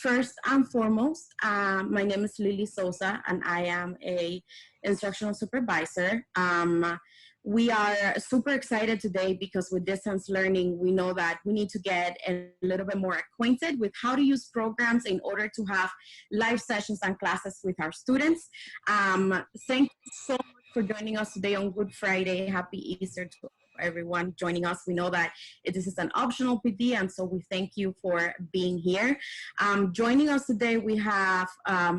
First and foremost, my name is Lily Sosa, and I am a instructional supervisor. We are super excited today because with distance learning, we know that we need to get a little bit more acquainted with how to use programs in order to have live sessions and classes with our students. Thank you so much for joining us today on Good Friday. Happy Easter to everyone joining us. We know that this is an optional PD, and so we thank you for being here. Joining us today, we have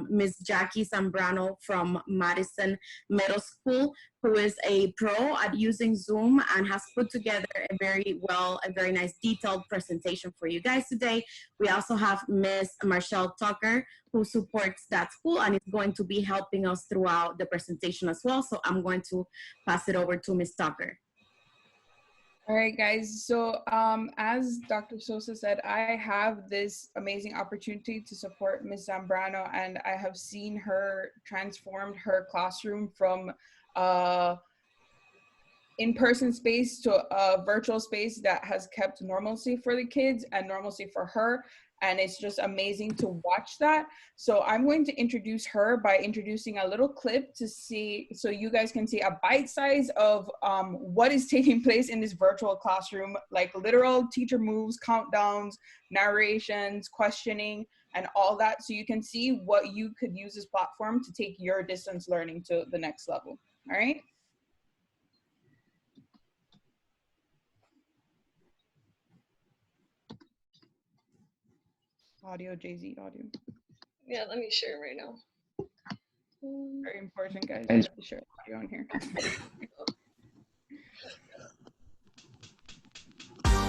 Ms. Jackie Zambrano from Madison Middle School, who is a pro at using Zoom and has put together a very nice detailed presentation for you guys today. We also have Ms. Marshall Tucker, who supports that school and is going to be helping us throughout the presentation as well. So I'm going to pass it over to Ms. Tucker. All right, guys. So as Dr. Sosa said, I have this amazing opportunity to support Ms. Zambrano, and I have seen her transform her classroom from in-person space to a virtual space that has kept normalcy for the kids and normalcy for her. And it's just amazing to watch that. So I'm going to introduce her by introducing a little clip to see, so you guys can see a bite size of what is taking place in this virtual classroom, like literal teacher moves, countdowns, narrations, questioning, and all that. So you can see what you could use this platform to take your distance learning to the next level. All right. Audio, Jay-Z, audio. Yeah, let me share right now. Very important, guys. I have to share audio on here.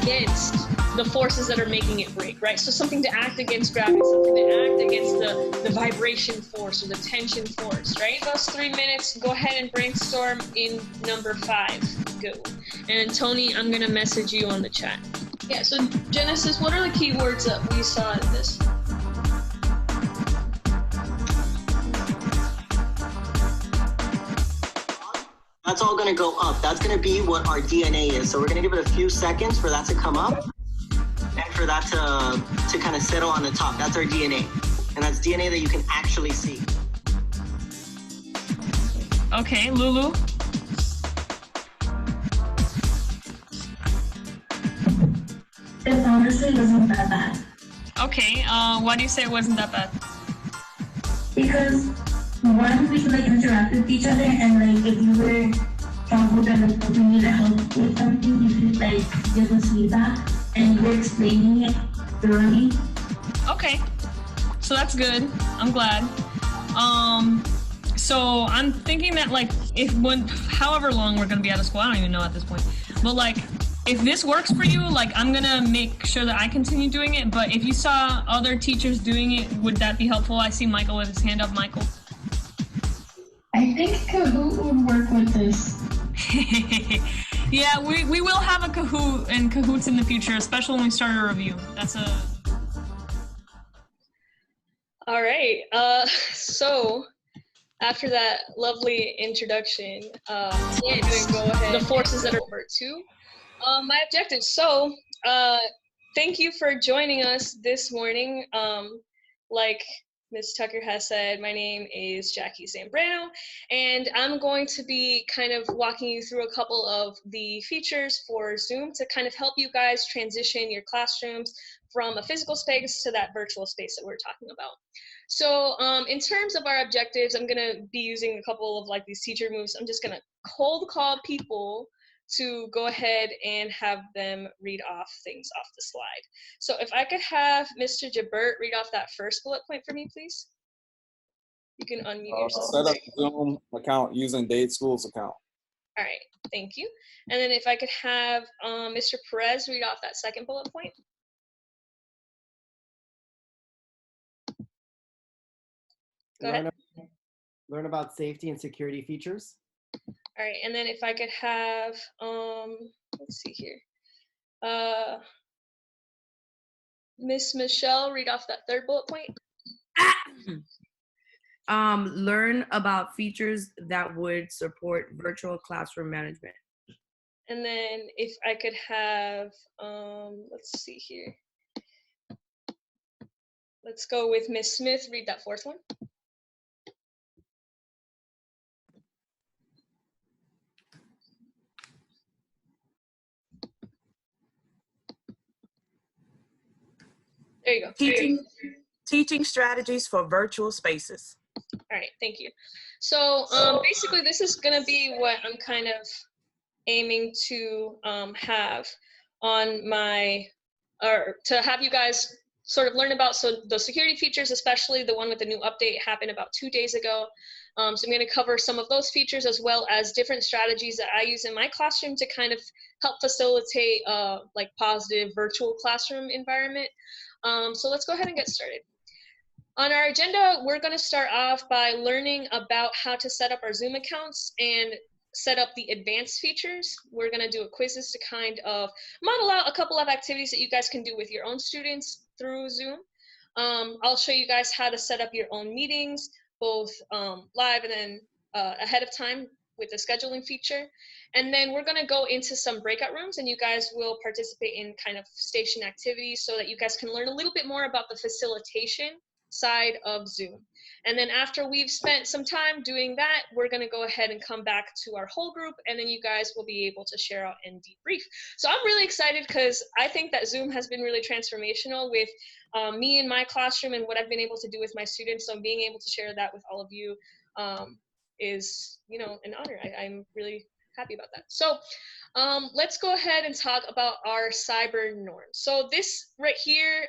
Against the forces that are making it break, right? So something to act against gravity, something to act against the vibration force or the tension force, right? Those 3 minutes, go ahead and brainstorm in number 5. Go. And Tony, I'm gonna message you on the chat. Yeah, so Genesis, what are the keywords that we saw in this? That's all going to go up. That's going to be what our DNA is. So we're going to give it a few seconds for that to come up and for that to kind of settle on the top. That's our DNA. And that's DNA that you can actually see. Okay, Lulu. It honestly wasn't that bad. Okay, why do you say it wasn't that bad? Because one, we could like interact with each other, and like if you were troubled and like we need help with something, you could like give us feedback, and we're explaining it thoroughly. Okay, so that's good. I'm glad. So I'm thinking that like however long we're gonna be out of school, I don't even know at this point, but like if this works for you, like I'm gonna make sure that I continue doing it. But if you saw other teachers doing it, would that be helpful? I see Michael with his hand up. Michael. I think Kahoot would work with this. Yeah, we will have a Kahoot and Kahoots in the future, especially when we start a review. That's a... All right, so after that lovely introduction, it's go ahead. The forces that are over 2. My objectives. So, thank you for joining us this morning. Like Ms. Tucker has said, my name is Jackie Zambrano, and I'm going to be kind of walking you through a couple of the features for Zoom to kind of help you guys transition your classrooms from a physical space to that virtual space that we're talking about. So in terms of our objectives, I'm going to be using a couple of like these teacher moves. I'm just going to cold call people to go ahead and have them read off things off the slide. So if I could have Mr. Jabert read off that first bullet point for me, please. You can unmute yourself. Set up Zoom account using Dade School's account. All right, thank you. And then if I could have Mr. Perez read off that second bullet point. Go ahead. Learn about safety and security features. All right, and then if I could have, let's see here, Miss Michelle read off that third bullet point. Learn about features that would support virtual classroom management. And then if I could have, let's see here, let's go with Ms. Smith. Read that fourth one. There you go. Teaching strategies for virtual spaces. All right, thank you. So basically this is gonna be what I'm kind of aiming to have on my, or to have you guys sort of learn about. So the security features, especially the one with the new update, happened about 2 days ago. So I'm going to cover some of those features as well as different strategies that I use in my classroom to kind of help facilitate like positive virtual classroom environment. So let's go ahead and get started. On our agenda, we're going to start off by learning about how to set up our Zoom accounts and set up the advanced features. We're going to do a quizzes to kind of model out a couple of activities that you guys can do with your own students through Zoom. I'll show you guys how to set up your own meetings, both live and then ahead of time with the scheduling feature. And then we're going to go into some breakout rooms and you guys will participate in kind of station activities so that you guys can learn a little bit more about the facilitation side of Zoom. And then after we've spent some time doing that, we're going to go ahead and come back to our whole group, and then you guys will be able to share out and debrief. So I'm really excited because I think that Zoom has been really transformational with me in my classroom and what I've been able to do with my students. So being able to share that with all of you is, you know, an honor. I'm really happy about that. So let's go ahead and talk about our cyber norms. So this right here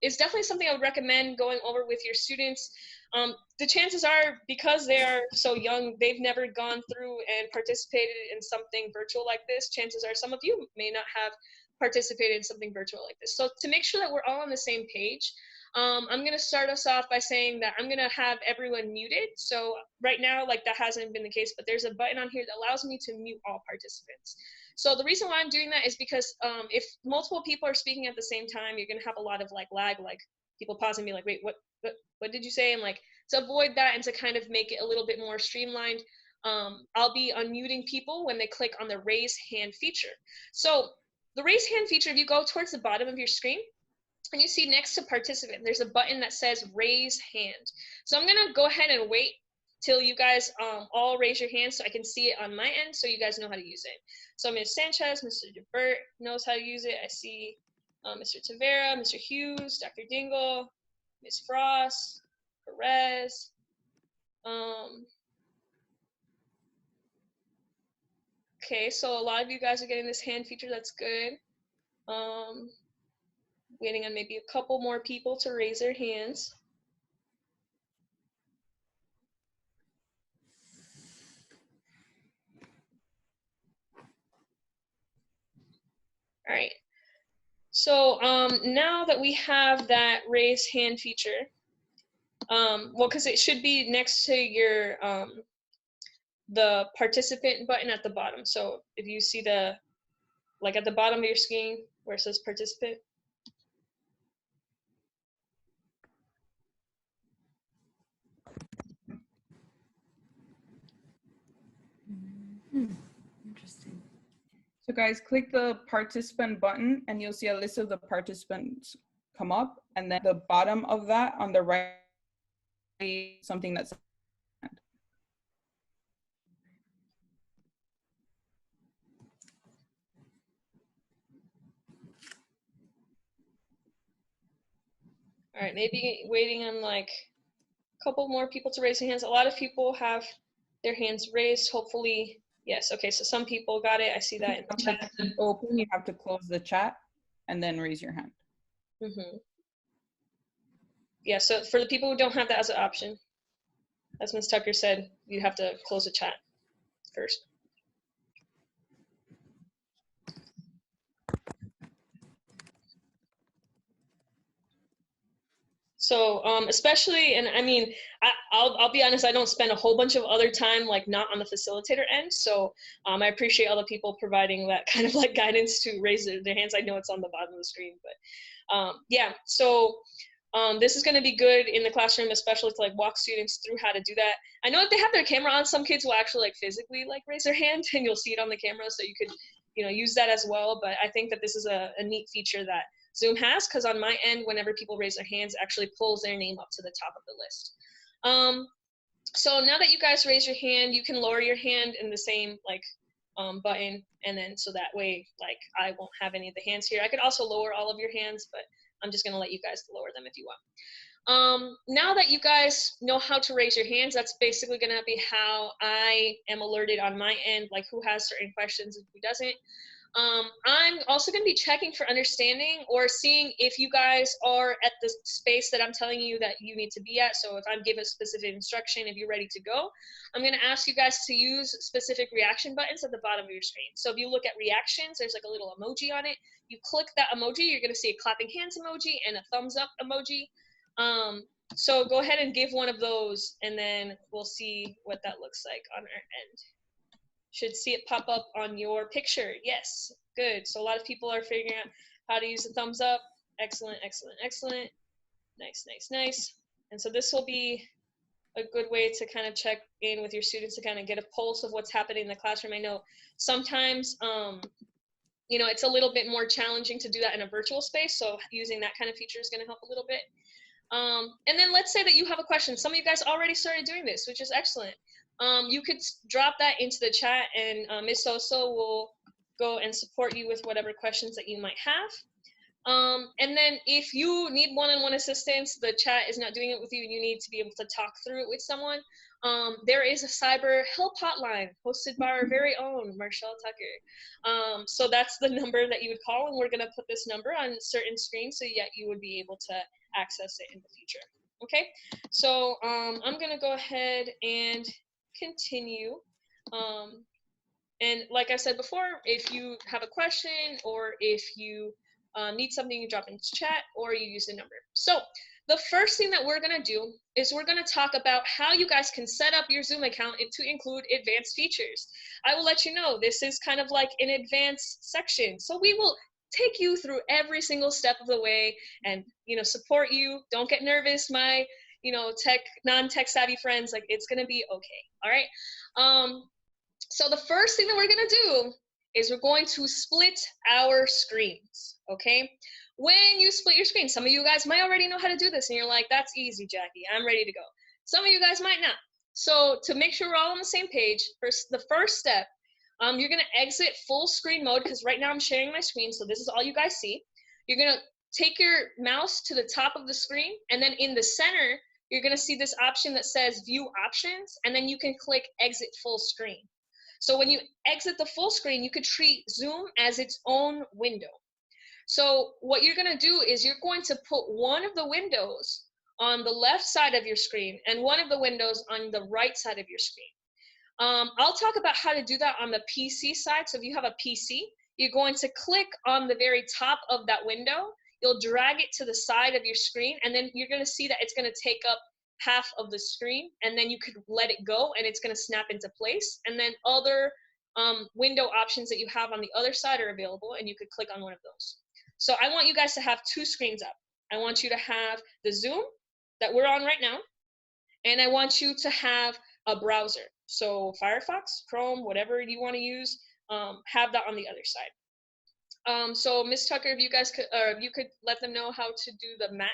is definitely something I would recommend going over with your students. The chances are, because they are so young, they've never gone through and participated in something virtual like this. Chances are some of you may not have participated in something virtual like this. So to make sure that we're all on the same page, I'm going to start us off by saying that I'm going to have everyone muted. So right now, like, that hasn't been the case, but there's a button on here that allows me to mute all participants. So the reason why I'm doing that is because if multiple people are speaking at the same time, you're going to have a lot of like lag, like people pausing me like, wait, what did you say? And like, to avoid that and to kind of make it a little bit more streamlined, I'll be unmuting people when they click on the raise hand feature. So the raise hand feature, if you go towards the bottom of your screen, and you see next to participant, there's a button that says raise hand. So I'm gonna go ahead and wait till you guys all raise your hands so I can see it on my end so you guys know how to use it. So Ms. Sanchez, Mr. DeBert knows how to use it. I see Mr. Tavera, Mr. Hughes, Dr. Dingle, Ms. Frost, Perez. Okay, so a lot of you guys are getting this hand feature, that's good. Waiting on maybe a couple more people to raise their hands. All right. So now that we have that raise hand feature, well, because it should be next to your the participant button at the bottom. So if you see the, like at the bottom of your screen where it says participant. Interesting. So guys, click the participant button and you'll see a list of the participants come up, and then the bottom of that on the right, something that's All right, maybe waiting on like a couple more people to raise their hands. A lot of people have their hands raised, hopefully. Yes, okay, so some people got it. I see that in the chat. open, you have to close the chat and then raise your hand. Mm-hmm. Yeah, so for the people who don't have that as an option, as Ms. Tucker said, you have to close the chat first. So especially, and I mean, I'll be honest, I don't spend a whole bunch of other time like not on the facilitator end. So I appreciate all the people providing that kind of like guidance to raise their hands. I know it's on the bottom of the screen, but yeah, so this is going to be good in the classroom, especially to like walk students through how to do that. I know if they have their camera on, some kids will actually like physically like raise their hand and you'll see it on the camera, so you could, you know, use that as well. But I think that this is a neat feature that Zoom has, because on my end, whenever people raise their hands, it actually pulls their name up to the top of the list. So now that you guys raise your hand, you can lower your hand in the same like button, and then so that way like I won't have any of the hands here. I could also lower all of your hands, but I'm just gonna let you guys lower them if you want. Now that you guys know how to raise your hands, that's basically gonna be how I am alerted on my end, like who has certain questions and who doesn't. I'm also going to be checking for understanding or seeing if you guys are at the space that I'm telling you that you need to be at. So if I'm given specific instruction, if you're ready to go, I'm going to ask you guys to use specific reaction buttons at the bottom of your screen. So if you look at reactions, there's like a little emoji on it. You click that emoji, you're going to see a clapping hands emoji and a thumbs up emoji. So go ahead and give one of those, and then we'll see what that looks like on our end. Should see it pop up on your picture. Yes, good. So a lot of people are figuring out how to use the thumbs up. Excellent, excellent, excellent. Nice, nice, nice. And so this will be a good way to kind of check in with your students to kind of get a pulse of what's happening in the classroom. I know sometimes, you know, it's a little bit more challenging to do that in a virtual space. So using that kind of feature is going to help a little bit. And then let's say that you have a question. Some of you guys already started doing this, which is excellent. You could drop that into the chat, and Ms. Soso will go and support you with whatever questions that you might have. And then if you need one-on-one assistance, the chat is not doing it with you, and you need to be able to talk through it with someone, there is a cyber help hotline hosted by our very own Marshall Tucker. So that's the number that you would call, and we're going to put this number on certain screens so that you would be able to access it in the future. Okay, so I'm going to go ahead and continue. And like I said before, if you have a question or if you need something, you drop into chat or you use the number. So the first thing that we're going to do is we're going to talk about how you guys can set up your Zoom account to include advanced features. I will let you know this is kind of like an advanced section. So we will take you through every single step of the way and, you know, support you. Don't get nervous, my, you know, non-tech savvy friends. Like, it's going to be okay. All right. So the first thing that we're going to do is we're going to split our screens. Okay. When you split your screen, some of you guys might already know how to do this and you're like, that's easy, Jackie, I'm ready to go. Some of you guys might not. So to make sure we're all on the same page, the first step, you're going to exit full screen mode, because right now I'm sharing my screen, so this is all you guys see. You're going to take your mouse to the top of the screen, and then in the center, you're going to see this option that says View Options, and then you can click Exit Full Screen. So when you exit the full screen, you could treat Zoom as its own window. So what you're going to do is you're going to put one of the windows on the left side of your screen and one of the windows on the right side of your screen. I'll talk about how to do that on the PC side. So if you have a PC, you're going to click on the very top of that window. You'll drag it to the side of your screen, and then you're going to see that it's going to take up half of the screen, and then you could let it go and it's going to snap into place. And then other window options that you have on the other side are available, and you could click on one of those. So I want you guys to have two screens up. I want you to have the Zoom that we're on right now, and I want you to have a browser. So Firefox, Chrome, whatever you want to use, have that on the other side. So Ms. Tucker, if you guys could, if you could let them know how to do the Mac.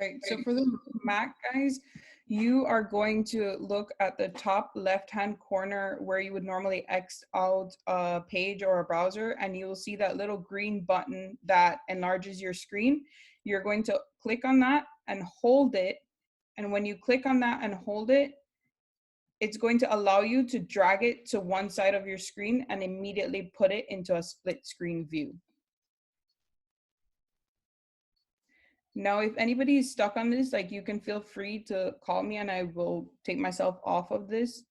Right, so for the Mac, guys, you are going to look at the top left-hand corner where you would normally X out a page or a browser, and you will see that little green button that enlarges your screen. You're going to click on that and hold it, and when you click on that and hold it, it's going to allow you to drag it to one side of your screen and immediately put it into a split screen view. Now, if anybody is stuck on this, like, you can feel free to call me and I will take myself off of this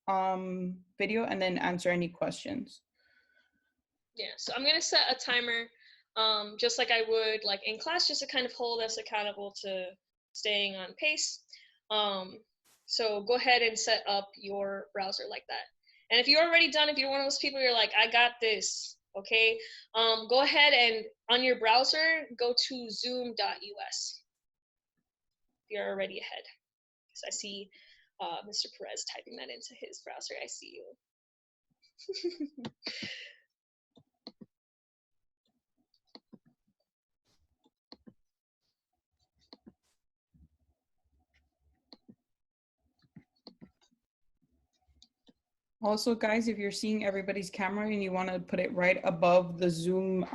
video and then answer any questions. Yeah, so I'm gonna set a timer just like I would like in class, just to kind of hold us accountable to staying on pace. So go ahead and set up your browser like that. And if you're already done, if you're one of those people, you're like, I got this, okay? Go ahead and on your browser, go to zoom.us. If you're already ahead. Because I see Mr. Perez typing that into his browser. I see you. Also, guys, if you're seeing everybody's camera and you want to put it right above the Zoom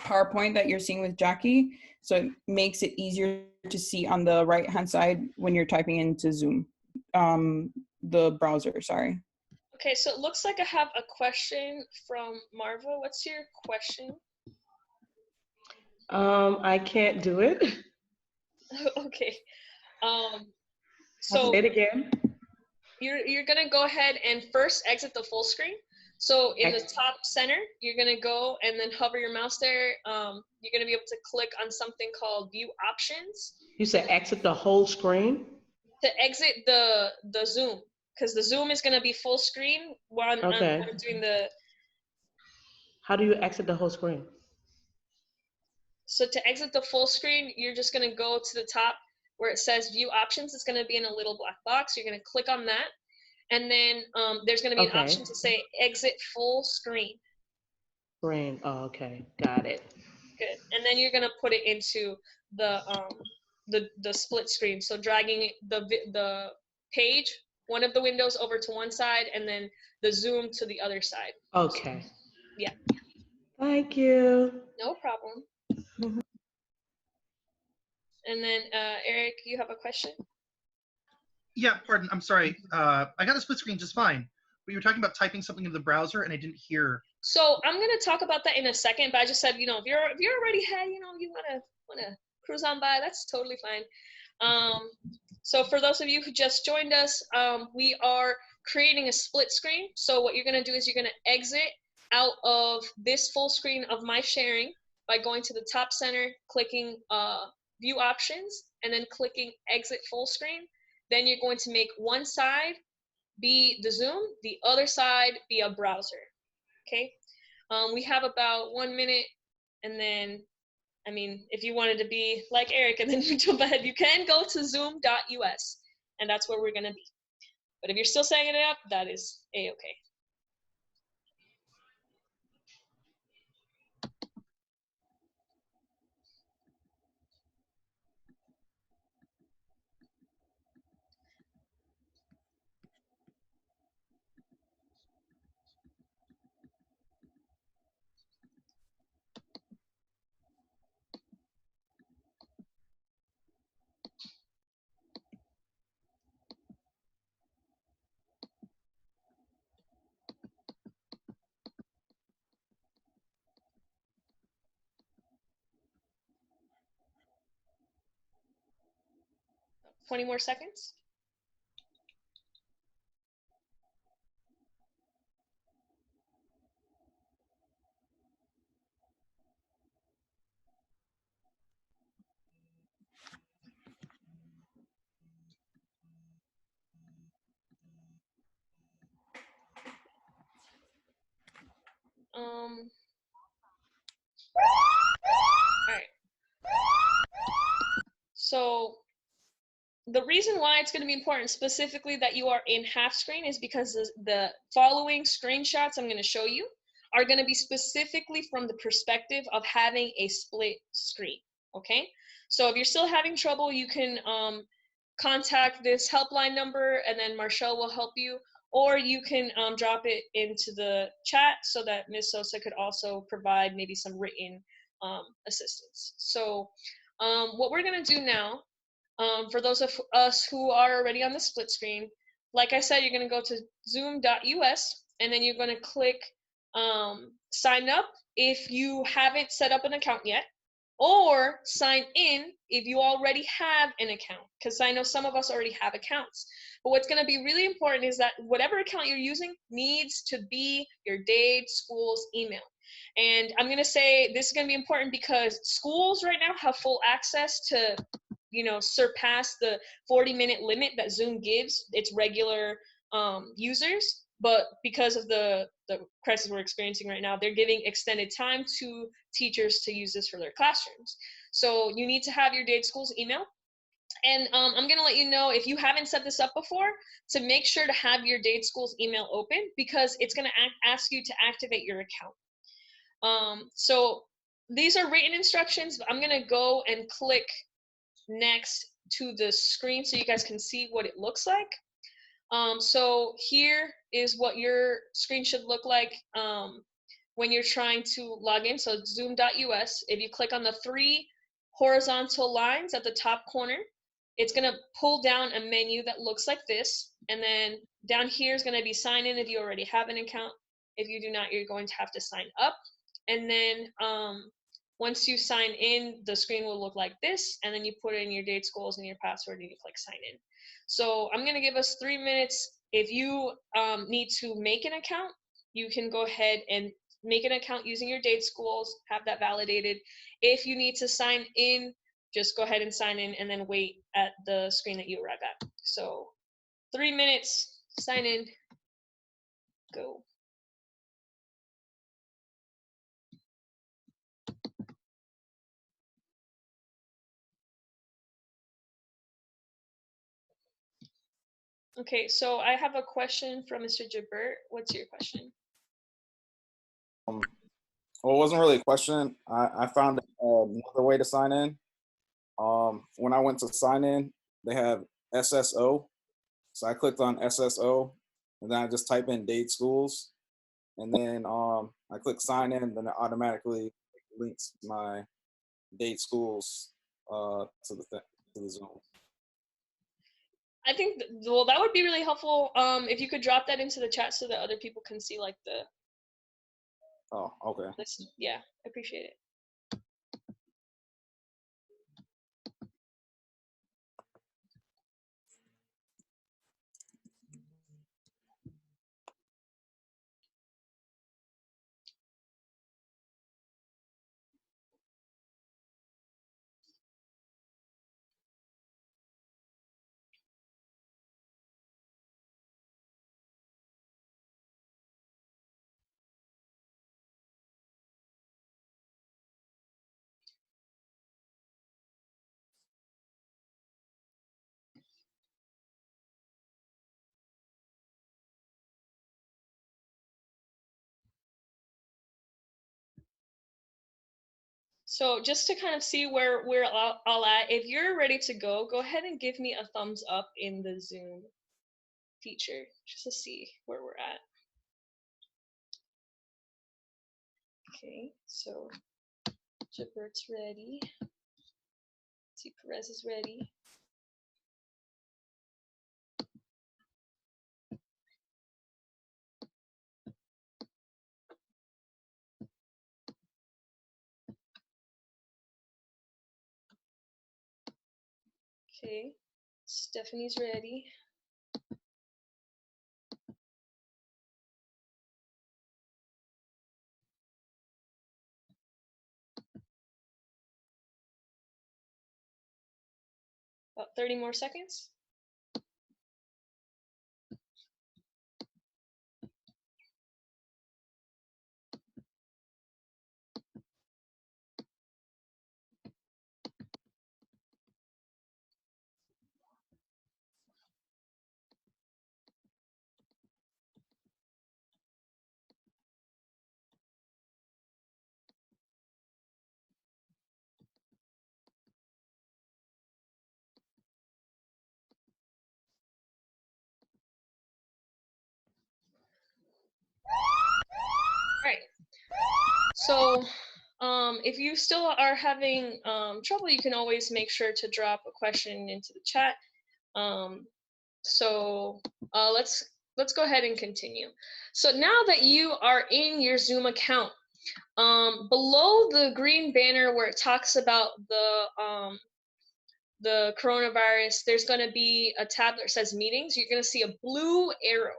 PowerPoint that you're seeing with Jackie, so it makes it easier to see on the right-hand side when you're typing into Zoom, the browser, sorry. Okay, so it looks like I have a question from Marva. What's your question? I can't do it. Okay. So say it again. You're gonna go ahead and first exit the full screen. So in the top center, you're gonna go and then hover your mouse there. You're gonna be able to click on something called View Options. You said exit the whole screen? To exit the Zoom, because the Zoom is gonna be full screen while I'm doing the. How do you exit the whole screen? So to exit the full screen, you're just gonna go to the top where it says View Options. It's gonna be in a little black box. You're gonna click on that. And then there's going to be an option to say exit full screen. Screen. Oh, okay. Got it. Good. And then you're going to put it into the split screen. So dragging the page, one of the windows over to one side, and then the Zoom to the other side. Okay. Yeah. Thank you. No problem. And then Eric, you have a question? Yeah, pardon. I'm sorry. I got a split screen just fine. But you were talking about typing something in the browser, and I didn't hear. So I'm gonna talk about that in a second. But I just said, if you're already had, you wanna cruise on by, that's totally fine. So for those of you who just joined us, we are creating a split screen. So what you're gonna do is you're gonna exit out of this full screen of my sharing by going to the top center, clicking View Options, and then clicking Exit Full Screen. Then you're going to make one side be the Zoom, the other side be a browser, okay? We have about 1 minute, and then, I mean, if you wanted to be like Eric and then jump ahead, you can go to zoom.us, and that's where we're gonna be. But if you're still setting it up, that is A-okay. $20 more seconds. All right. So the reason why it's going to be important specifically that you are in half screen is because the following screenshots I'm going to show you are going to be specifically from the perspective of having a split screen, okay? So if you're still having trouble, you can contact this helpline number and then Marshall will help you, or you can drop it into the chat so that Ms. Sosa could also provide maybe some written assistance. So what we're going to do now, for those of us who are already on the split screen, like I said, you're going to go to zoom.us and then you're going to click sign up if you haven't set up an account yet, or sign in if you already have an account, because I know some of us already have accounts. But what's going to be really important is that whatever account you're using needs to be your Dade School's email. And I'm going to say this is going to be important because schools right now have full access to surpass the 40-minute limit that Zoom gives its regular users. But because of the crisis we're experiencing right now, they're giving extended time to teachers to use this for their classrooms. So you need to have your Dade School's email. And I'm going to let you know, if you haven't set this up before, to make sure to have your Dade School's email open, because it's going to ask you to activate your account. So these are written instructions. I'm going to go and click next to the screen so you guys can see what it looks like. So here is what your screen should look like when you're trying to log in. So zoom.us, if you click on the 3 horizontal lines at the top corner, it's going to pull down a menu that looks like this. And then down here is going to be sign in if you already have an account. If you do not, you're going to have to sign up. And then once you sign in, the screen will look like this. And then you put in your date, schools, and your password, and you click sign in. So I'm going to give us 3 minutes. If you need to make an account, you can go ahead and make an account using your date, schools, have that validated. If you need to sign in, just go ahead and sign in and then wait at the screen that you arrive at. So 3 minutes, sign in, go. Okay, so I have a question from Mr. Jabert. What's your question? Well, it wasn't really a question. I found another way to sign in. When I went to sign in, they have SSO. So I clicked on SSO, and then I just type in date, schools, and then I click sign in, and then it automatically links my date, schools to the Zoom. I think, well, that would be really helpful if you could drop that into the chat so that other people can see like the. Oh, okay. Yeah, I appreciate it. So just to kind of see where we're all at, if you're ready to go ahead and give me a thumbs up in the Zoom feature just to see where we're at. Okay, so Jabert's ready. See, Perez is ready. Okay, Stephanie's ready. About 30 more seconds. Right. So if you still are having trouble, you can always make sure to drop a question into the chat. So let's go ahead and continue. So now that you are in your Zoom account, below the green banner where it talks about the coronavirus, there's going to be a tab that says meetings. You're going to see a blue arrow.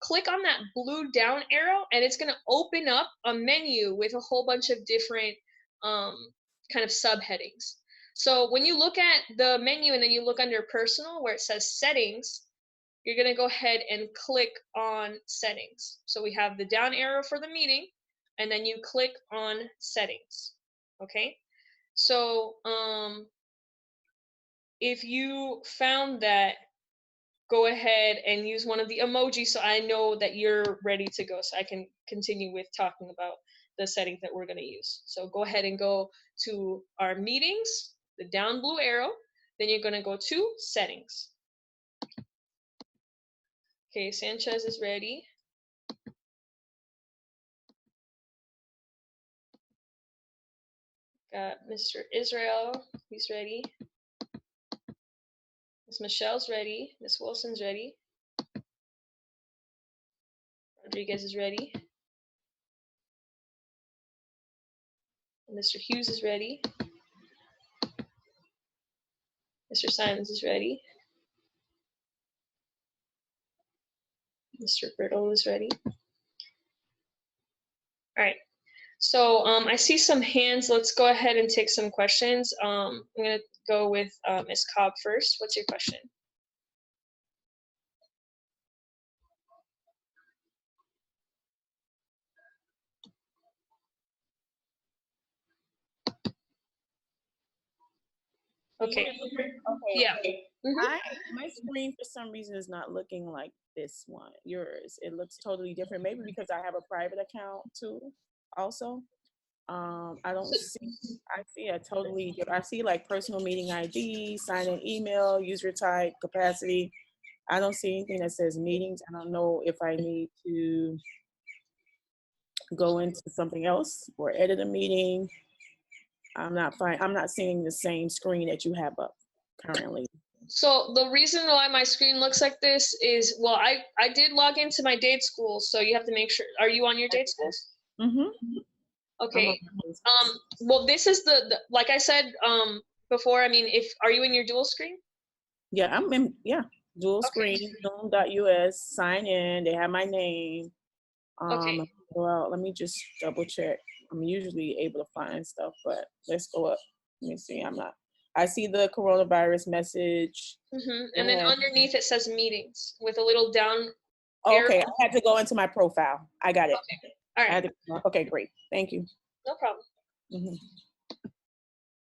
Click on that blue down arrow and it's going to open up a menu with a whole bunch of different kind of subheadings. So when you look at the menu and then you look under personal where it says settings, you're going to go ahead and click on settings. So we have the down arrow for the meeting and then you click on settings. Okay. So if you found that, go ahead and use one of the emojis so I know that you're ready to go so I can continue with talking about the settings that we're going to use. So go ahead and go to our meetings, the down blue arrow, then you're going to go to settings. Okay, Sanchez is ready. Got Mr. Israel, he's ready. Miss Michelle's ready. Miss Wilson's ready. Rodriguez is ready. Mr. Hughes is ready. Mr. Simons is ready. Mr. Brittle is ready. All right. So I see some hands. Let's go ahead and take some questions. I'm going to go with Ms. Cobb first. What's your question? Okay. Yeah. My screen for some reason is not looking like this one. Yours. It looks totally different. Maybe because I have a private account too. Also, I don't see. I see a totally. I see like personal meeting ID, sign in email, user type, capacity. I don't see anything that says meetings. I don't know if I need to go into something else or edit a meeting. I'm not seeing the same screen that you have up currently. So the reason why my screen looks like this is, well, I did log into my date school, so you have to make sure. Are you on your date schools? Mm-hmm. Okay. Well, this is the like I said before. I mean, are you in your dual screen? Yeah, I'm in. Yeah, dual screen. Zoom.us. Sign in. They have my name. Okay. Well, let me just double check. I'm usually able to find stuff, but let's go up. Let me see. I see the coronavirus message. And then underneath it says meetings with a little down. Okay, I had to go into my profile. I got it. Okay. All right. Okay, great. Thank you. No problem.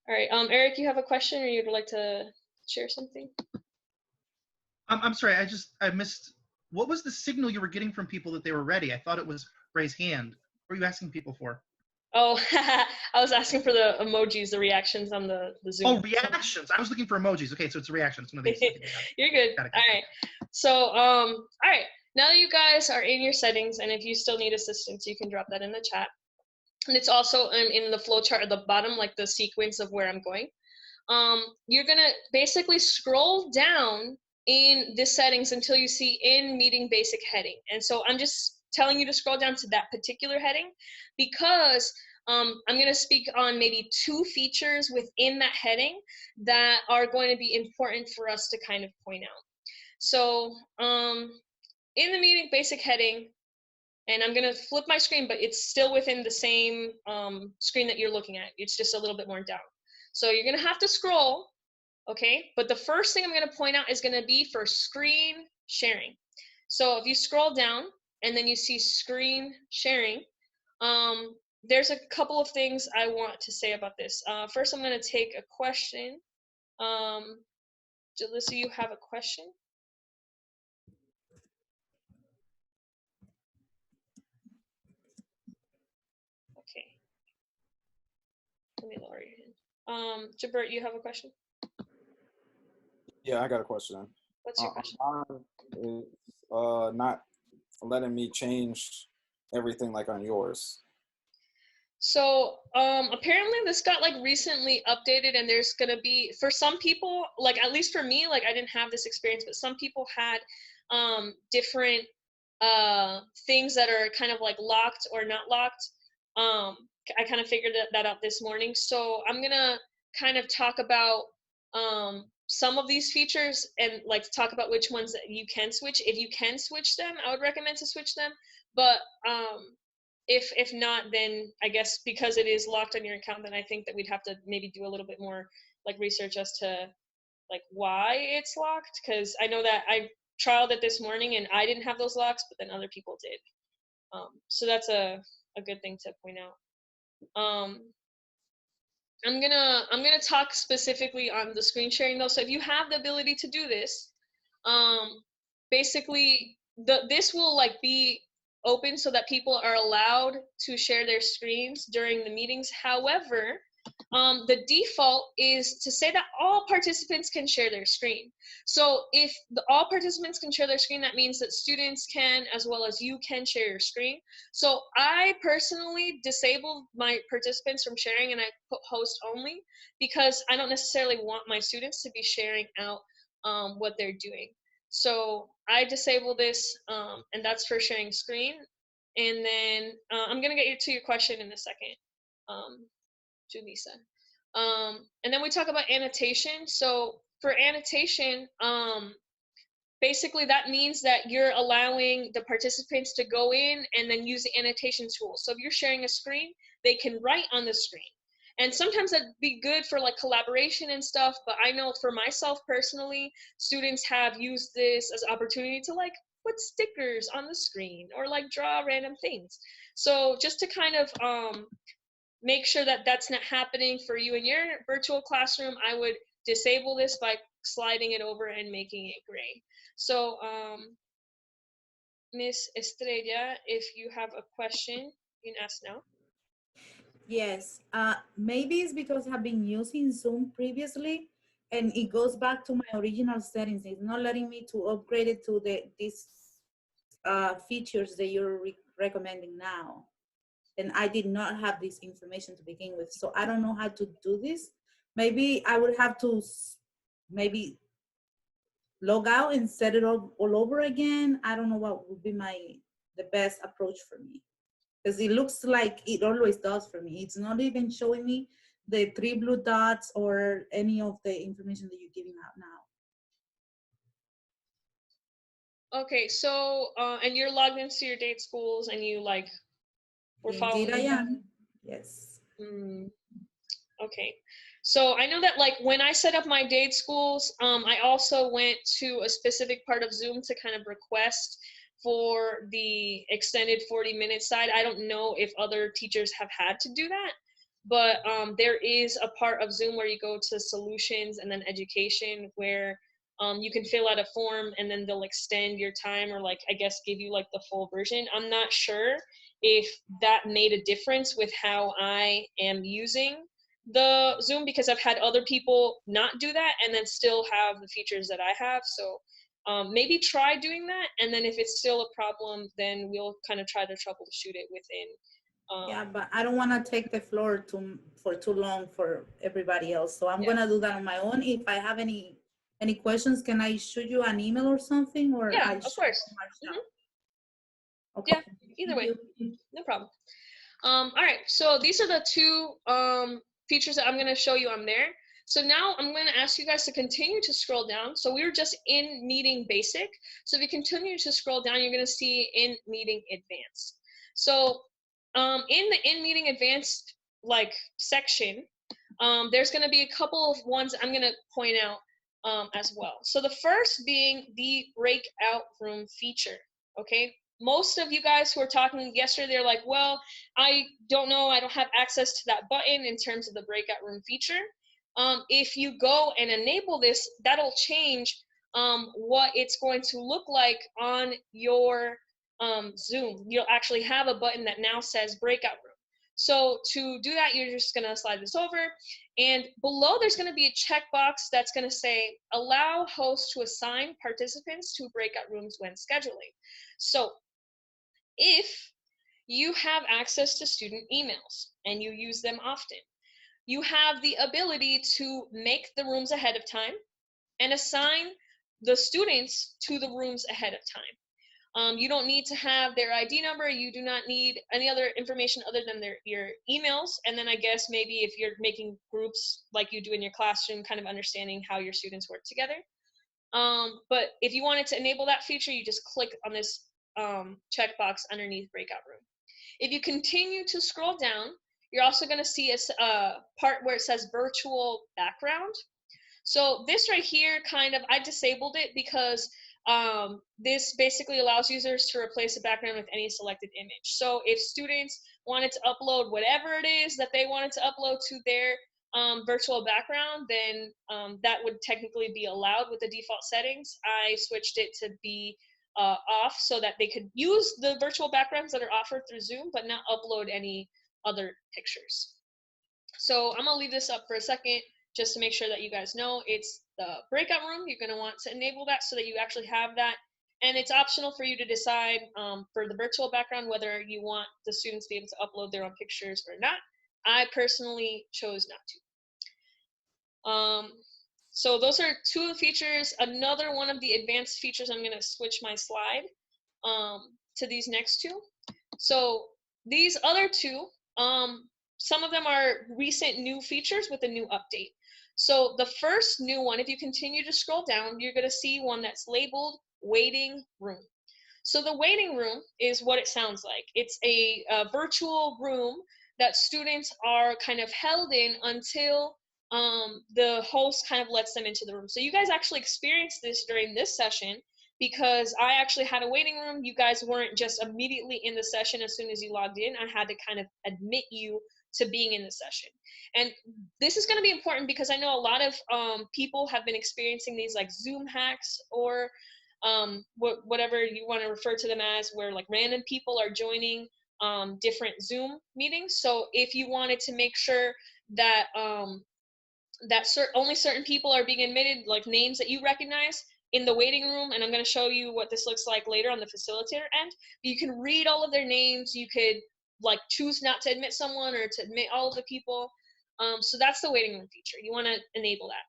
All right. Eric, you have a question, or you'd like to share something? I'm sorry. I missed. What was the signal you were getting from people that they were ready? I thought it was raise hand. What were you asking people for? Oh, I was asking for the emojis, the reactions on the Zoom. Oh, reactions. I was looking for emojis. Okay, so it's a reaction. It's one of these. You're good. All right. So, all right. Now that you guys are in your settings, and if you still need assistance, you can drop that in the chat. And it's also in the flow chart at the bottom, like the sequence of where I'm going. You're gonna basically scroll down in the settings until you see in meeting basic heading. And so I'm just telling you to scroll down to that particular heading because I'm going to speak on maybe 2 features within that heading that are going to be important for us to kind of point out. So in the meeting basic heading, and I'm going to flip my screen, but it's still within the same screen that you're looking at. It's just a little bit more down. So you're going to have to scroll, okay? But the first thing I'm going to point out is going to be for screen sharing. So if you scroll down and then you see screen sharing, there's a couple of things I want to say about this. First, I'm going to take a question. Jalissa, you have a question? Okay. Let me lower your hand. Jabert, you have a question? Yeah, I got a question. What's your question? Mine is not letting me change everything like on yours. So apparently this got like recently updated, and there's gonna be, for some people, like at least for me, like I didn't have this experience, but some people had different things that are kind of like locked or not locked. I kind of figured that out this morning. So I'm gonna kind of talk about some of these features and like talk about which ones that you can switch. If you can switch them, I would recommend to switch them. But if not, then I guess because it is locked on your account, then I think that we'd have to maybe do a little bit more like research as to like why it's locked. Because I know that I trialed it this morning and I didn't have those locks, but then other people did. So that's a good thing to point out. I'm gonna talk specifically on the screen sharing though. So if you have the ability to do this, basically this will like be open so that people are allowed to share their screens during the meetings. However, the default is to say that all participants can share their screen. So if all participants can share their screen, that means that students can, as well as you can share your screen. So I personally disabled my participants from sharing and I put host only because I don't necessarily want my students to be sharing out what they're doing. So I disable this and that's for sharing screen. And then I'm gonna get you to your question in a second. Julissa. And then we talk about annotation. So for annotation, basically that means that you're allowing the participants to go in and then use the annotation tool. So if you're sharing a screen, they can write on the screen. And sometimes that'd be good for like collaboration and stuff, but I know for myself personally, students have used this as an opportunity to like put stickers on the screen or like draw random things. So just to kind of make sure that that's not happening for you in your virtual classroom, I would disable this by sliding it over and making it gray. So Miss Estrella, if you have a question, you can ask now. Yes, maybe it's because I've been using Zoom previously and it goes back to my original settings. It's not letting me to upgrade it to these features that you're recommending now. And I did not have this information to begin with. So I don't know how to do this. Maybe I would have to maybe log out and set it all over again. I don't know what would be the best approach for me. Because it looks like it always does for me. It's not even showing me the 3 blue dots or any of the information that you're giving out now. Okay, so and you're logged into your date schools and you like were following. Indeed, I am. Yes. Okay, so I know that like when I set up my date schools, I also went to a specific part of Zoom to kind of request for the extended 40-minute side. I don't know if other teachers have had to do that, but there is a part of Zoom where you go to solutions and then education where you can fill out a form and then they'll extend your time or like, I guess, give you like the full version. I'm not sure if that made a difference with how I am using the Zoom because I've had other people not do that and then still have the features that I have. So maybe try doing that, and then if it's still a problem, then we'll kind of try to troubleshoot it within. Yeah, but I don't want to take the floor for too long for everybody else. So I'm gonna do that on my own. If I have any questions, can I shoot you an email or something? Or yeah, of course. Okay. Yeah, either way, no problem. All right, so these are the two features that I'm going to show you on there. So now I'm going to ask you guys to continue to scroll down. So we were just in meeting basic. So if you continue to scroll down, you're going to see in meeting advanced. So in the in meeting advanced like section, there's going to be a couple of ones I'm going to point out as well. So the first being the breakout room feature. Okay, most of you guys who are talking yesterday, they're like, well, I don't know, I don't have access to that button in terms of the breakout room feature. If you go and enable this, that'll change what it's going to look like on your Zoom. You'll actually have a button that now says breakout room. So to do that, you're just gonna slide this over, and below there's gonna be a checkbox that's gonna say, allow hosts to assign participants to breakout rooms when scheduling. So if you have access to student emails and you use them often, you have the ability to make the rooms ahead of time and assign the students to the rooms ahead of time. You don't need to have their ID number. You do not need any other information other than your emails. And then I guess maybe if you're making groups like you do in your classroom, kind of understanding how your students work together. But if you wanted to enable that feature, you just click on this checkbox underneath breakout room. If you continue to scroll down, you're also going to see a part where it says virtual background. So this right here, I disabled it because this basically allows users to replace a background with any selected image. So if students wanted to upload whatever it is that they wanted to upload to their virtual background, then that would technically be allowed with the default settings. I switched it to be off so that they could use the virtual backgrounds that are offered through Zoom, but not upload any other pictures. So I'm gonna leave this up for a second just to make sure that you guys know it's the breakout room. You're gonna want to enable that so that you actually have that. And it's optional for you to decide for the virtual background whether you want the students to be able to upload their own pictures or not. I personally chose not to. So those are two of the features. Another one of the advanced features, I'm gonna switch my slide to these next two. So these other two, some of them are recent new features with a new update. So the first new one, if you continue to scroll down, you're gonna see one that's labeled waiting room. So the waiting room is what it sounds like. It's a virtual room that students are kind of held in until the host kind of lets them into the room. So you guys actually experienced this during this session because I actually had a waiting room. You guys weren't just immediately in the session as soon as you logged in. I had to kind of admit you to being in the session. And this is going to be important because I know a lot of people have been experiencing these like Zoom hacks or whatever you want to refer to them as, where like random people are joining different Zoom meetings. So if you wanted to make sure that only certain people are being admitted, like names that you recognize in the waiting room, and I'm going to show you what this looks like later on the facilitator end. You can read all of their names. You could like choose not to admit someone or to admit all of the people. So that's the waiting room feature. You want to enable that.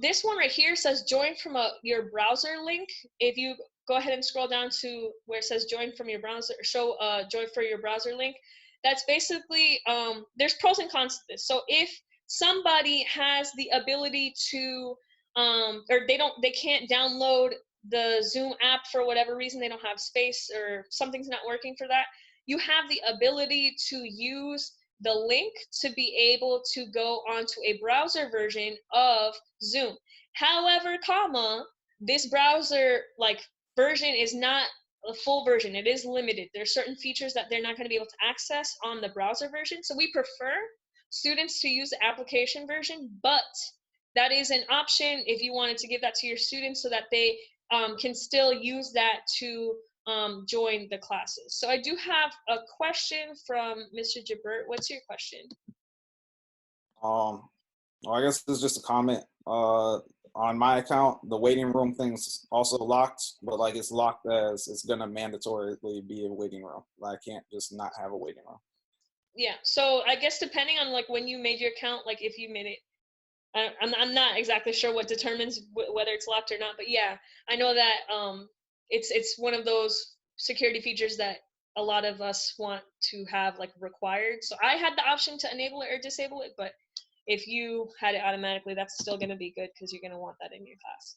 This one right here says join from your browser link. If you go ahead and scroll down to where it says join from your browser, show join for your browser link, that's basically, there's pros and cons to this. So if somebody has the ability to, or they can't download the Zoom app for whatever reason, they don't have space or something's not working for that, you have the ability to use the link to be able to go onto a browser version of Zoom. However, this browser version is not a full version. It is limited. There's certain features that they're not going to be able to access on the browser version. So we prefer students to use the application version, but that is an option if you wanted to give that to your students so that they can still use that to join the classes. So I do have a question from Mr. Jabert. What's your question? Well, I guess this is just a comment. On my account, the waiting room thing's also locked, but like it's locked as it's gonna mandatorily be a waiting room. I can't just not have a waiting room. Yeah, so I guess depending on like when you made your account, like if you made it, I'm not exactly sure what determines whether it's locked or not, but yeah, I know that it's one of those security features that a lot of us want to have like required. So I had the option to enable it or disable it, but if you had it automatically, that's still going to be good because you're going to want that in your class.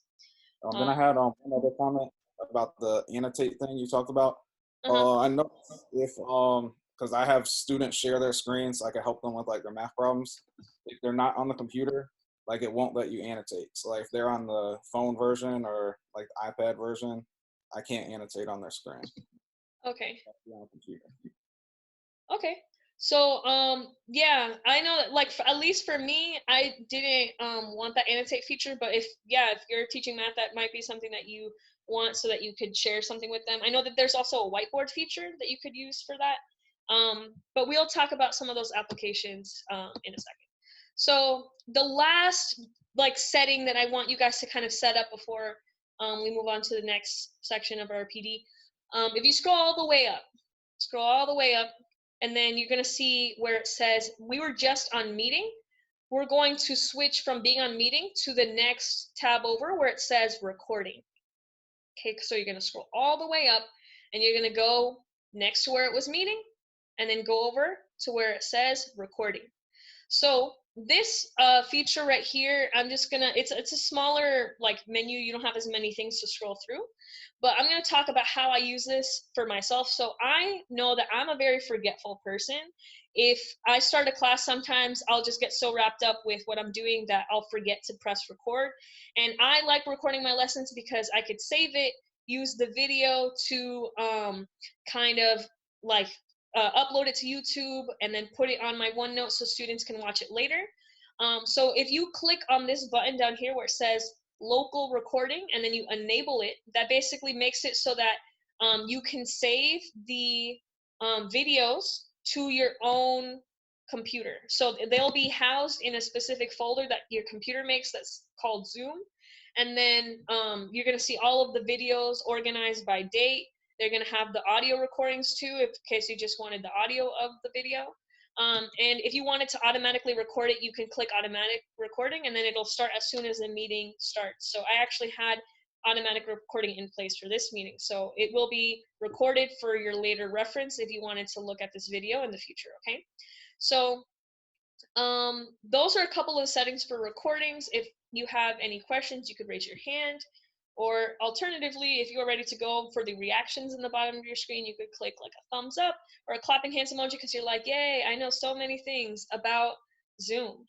Then I had one other comment about the annotate thing you talked about. I know if because I have students share their screens, I can help them with like their math problems. If they're not on the computer, like it won't let you annotate. So like if they're on the phone version or like the iPad version, I can't annotate on their screen. Okay. On the computer. Okay. So yeah, I know that like at least for me, I didn't want that annotate feature, but if you're teaching math, that might be something that you want so that you could share something with them. I know that there's also a whiteboard feature that you could use for that. But we'll talk about some of those applications in a second. So the last like setting that I want you guys to kind of set up before we move on to the next section of our PD, if you scroll all the way up, and then you're going to see where it says we were just on meeting. We're going to switch from being on meeting to the next tab over where it says recording. Okay, so you're going to scroll all the way up and you're going to go next to where it was meeting and then go over to where it says recording. So this feature right here, I'm just gonna, it's a smaller like menu. You don't have as many things to scroll through, but I'm gonna talk about how I use this for myself. So I know that I'm a very forgetful person. If I start a class, sometimes I'll just get so wrapped up with what I'm doing that I'll forget to press record. And I like recording my lessons because I could save it, use the video to kind of like upload it to YouTube and then put it on my OneNote so students can watch it later. So if you click on this button down here where it says local recording and then you enable it, that basically makes it so that you can save the videos to your own computer. So they'll be housed in a specific folder that your computer makes that's called Zoom. And then you're going to see all of the videos organized by date. They're going to have the audio recordings too, in case you just wanted the audio of the video. And if you wanted to automatically record it, you can click automatic recording, and then it'll start as soon as the meeting starts. So I actually had automatic recording in place for this meeting. So it will be recorded for your later reference if you wanted to look at this video in the future, okay? So those are a couple of settings for recordings. If you have any questions, you could raise your hand. Or alternatively, if you're ready to go for the reactions in the bottom of your screen, you could click like a thumbs up or a clapping hands emoji because you're like, yay, I know so many things about Zoom.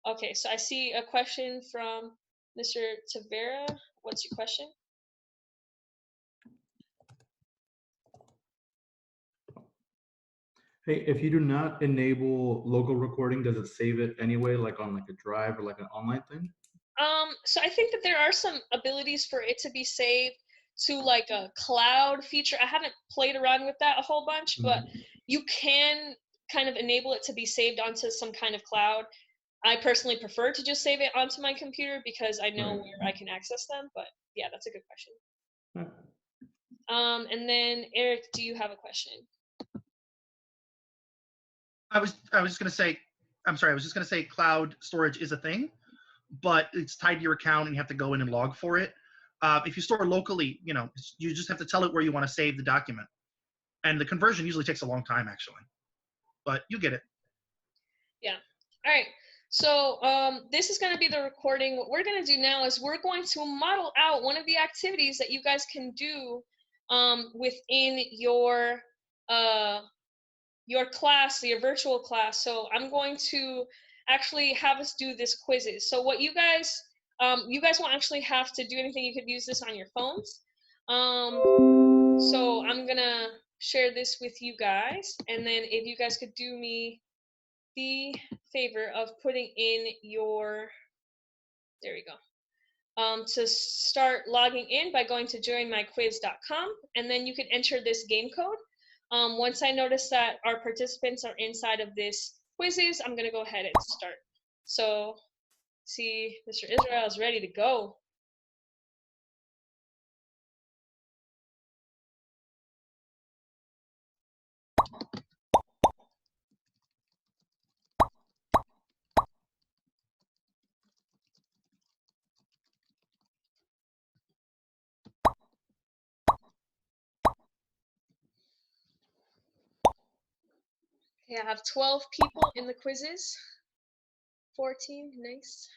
Okay, so I see a question from Mr. Tavera. What's your question? Hey, if you do not enable local recording, does it save it anyway, like on like a drive or like an online thing? So I think that there are some abilities for it to be saved to like a cloud feature. I haven't played around with that a whole bunch, but you can kind of enable it to be saved onto some kind of cloud. I personally prefer to just save it onto my computer because I know where I can access them, but yeah, that's a good question. And then Eric, do you have a question? I was just gonna say, I'm sorry, I was just gonna say cloud storage is a thing, but it's tied to your account and you have to go in and log for it. If you store locally, you know, you just have to tell it where you want to save the document. And the conversion usually takes a long time actually, but you get it. Yeah. All right. So this is going to be the recording. What we're going to do now is we're going to model out one of the activities that you guys can do within your class, your virtual class. So I'm going to actually have us do this quizzes. So what you guys won't actually have to do anything. You could use this on your phones. So I'm going to share this with you guys. And then if you guys could do me the favor of putting in your, there we go, to start logging in by going to joinmyquiz.com, and then you can enter this game code. Once I notice that our participants are inside of this quizzes, I'm going to go ahead and start. So see, Mr. Israel is ready to go. Okay, I have 12 people in the quizzes. 14, nice.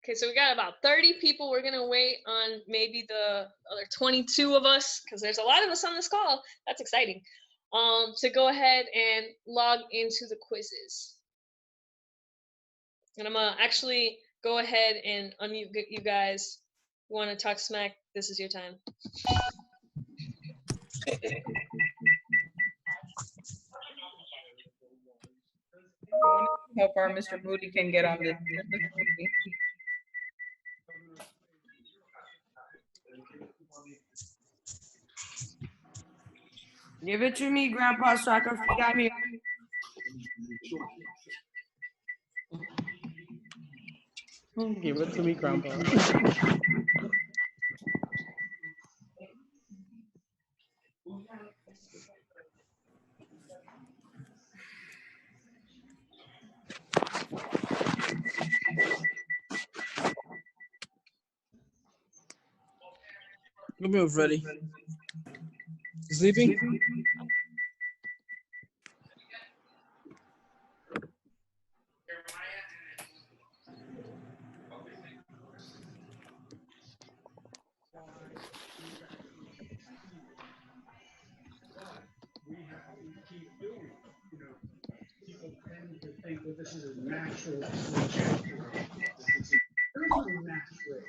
Okay, so we got about 30 people. We're gonna wait on maybe the other 22 of us, because there's a lot of us on this call. That's exciting. To go ahead and log into the quizzes. And I'm gonna actually go ahead and unmute you guys. You wanna talk smack, this is your time. How far Mr. Moody can get on this. Give it to me, Grandpa, so I can forget me. Give it to me, Grandpa. Let me move ready. Sleeping? People tend to think that this is a natural trajectory. There's no natural.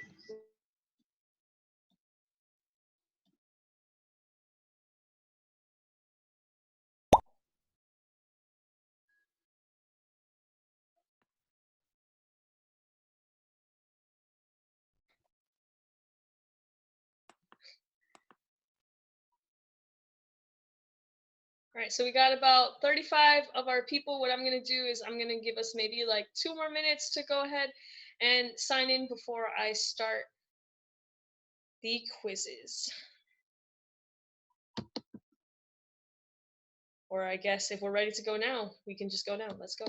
All right, so we got about 35 of our people. What I'm going to do is I'm going to give us maybe like 2 more minutes to go ahead and sign in before I start the quizzes. Or I guess if we're ready to go now, we can just go now. Let's go.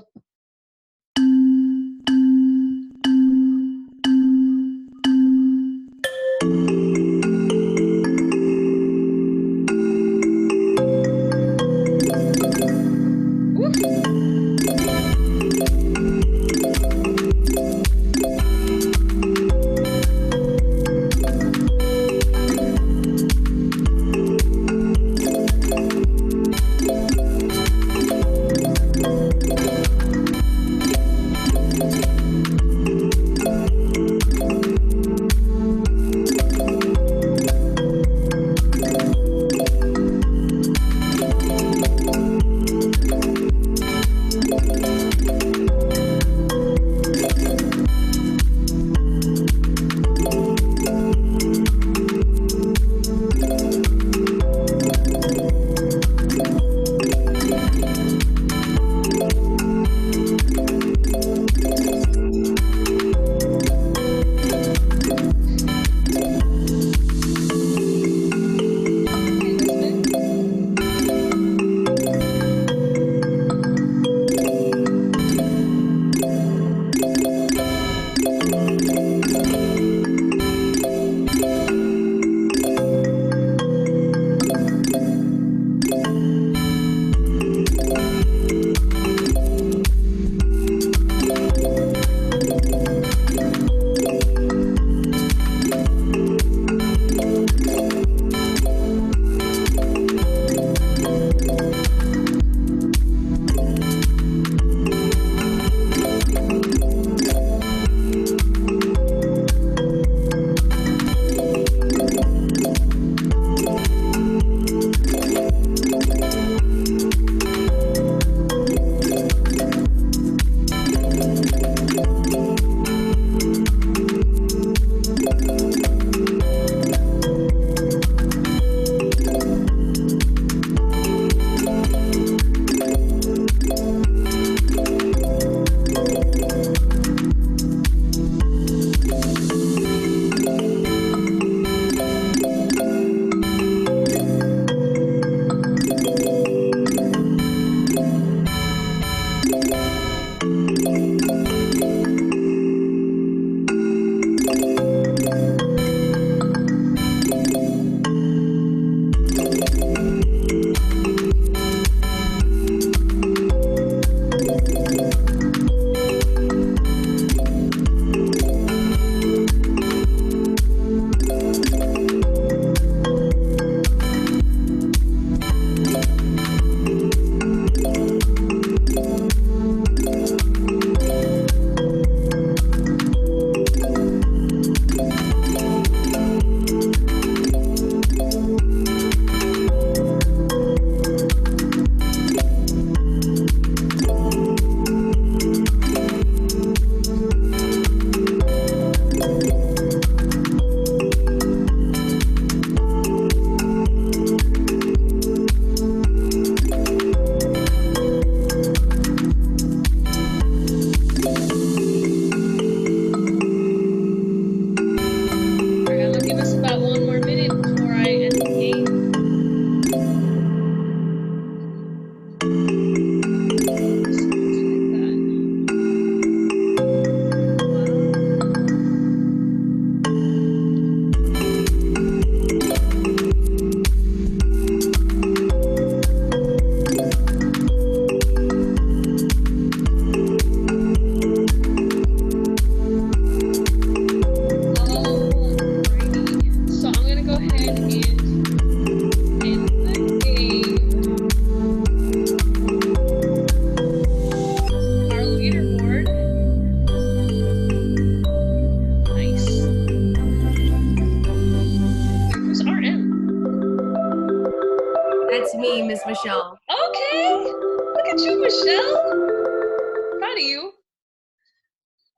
me, Miss Michelle. Okay, look at you, Michelle. Proud of you.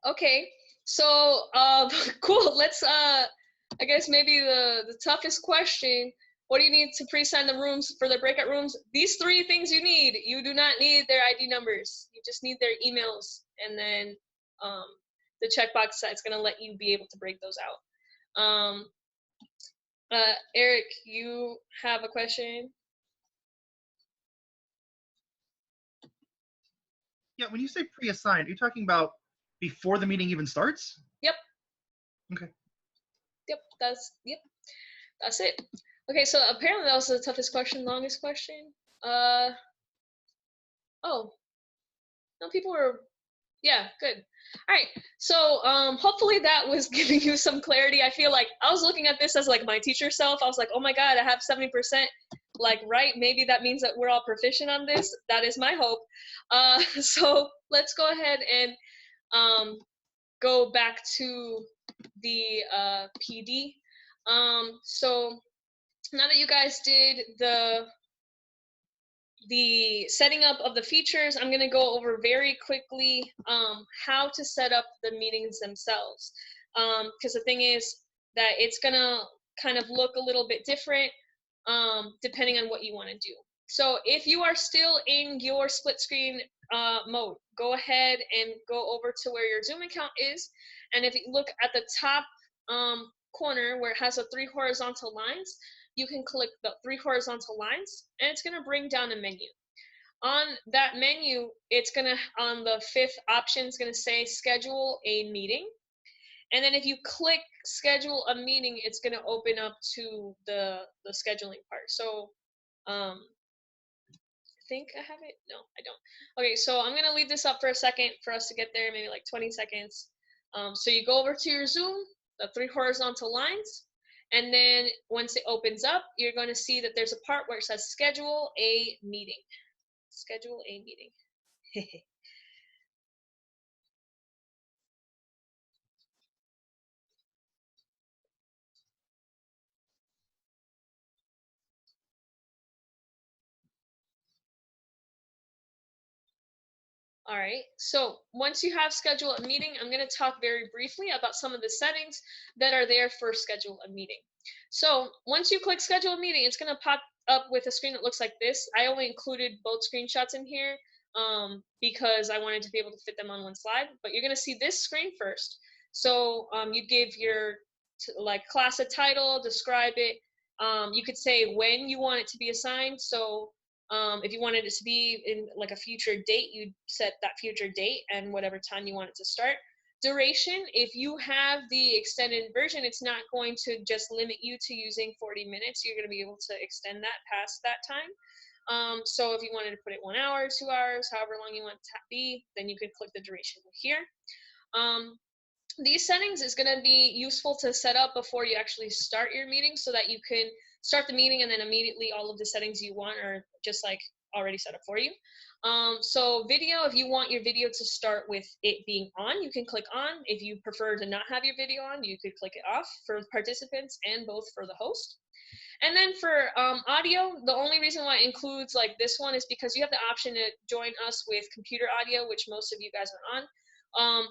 Okay, so cool. Let's I guess maybe the toughest question. What do you need to pre-sign the rooms for the breakout rooms? These 3 things you need. You do not need their ID numbers. You just need their emails, and then the checkbox that's gonna let you be able to break those out. Eric, you have a question? Yeah, when you say pre-assigned, are you talking about before the meeting even starts? Yep. Okay. Yep, that's it. Okay, so apparently that was the toughest question, longest question. Oh, no, people were, yeah, good. All right, so hopefully that was giving you some clarity. I feel like I was looking at this as like my teacher self. I was like, oh my God, I have 70%. Like, right, maybe that means that we're all proficient on this. That is my hope. So let's go ahead and go back to the PD. So now that you guys did the setting up of the features, I'm going to go over very quickly how to set up the meetings themselves. Because the thing is that it's going to kind of look a little bit different depending on what you want to do. So if you are still in your split screen mode, go ahead and go over to where your Zoom account is. And if you look at the top corner where it has the 3 horizontal lines, you can click the 3 horizontal lines, and it's going to bring down a menu. On that menu, it's going to, on the 5th option, it's going to say schedule a meeting. And then if you click schedule a meeting, it's going to open up to the scheduling part. So I think I have it. No, I don't. Okay, so I'm going to leave this up for a second for us to get there, maybe like 20 seconds. So you go over to your Zoom, the 3 horizontal lines. And then once it opens up, you're going to see that there's a part where it says schedule a meeting. Schedule a meeting. All right, so once you have schedule a meeting, I'm going to talk very briefly about some of the settings that are there for schedule a meeting. So once you click schedule a meeting, it's going to pop up with a screen that looks like this. I only included both screenshots in here because I wanted to be able to fit them on one slide, but you're going to see this screen first. So you give your like class a title, describe it. You could say when you want it to be assigned. So if you wanted it to be in like a future date, you'd set that future date and whatever time you want it to start. Duration, if you have the extended version, it's not going to just limit you to using 40 minutes. You're going to be able to extend that past that time. So if you wanted to put it 1 hour, 2 hours, however long you want it to be, then you could click the duration here. These settings is going to be useful to set up before you actually start your meeting so that you can start the meeting and then immediately all of the settings you want are just like already set up for you. So video, if you want your video to start with it being on, you can click on. If you prefer to not have your video on, you could click it off for participants and both for the host. And then for audio, the only reason why it includes like this one is because you have the option to join us with computer audio, which most of you guys are on.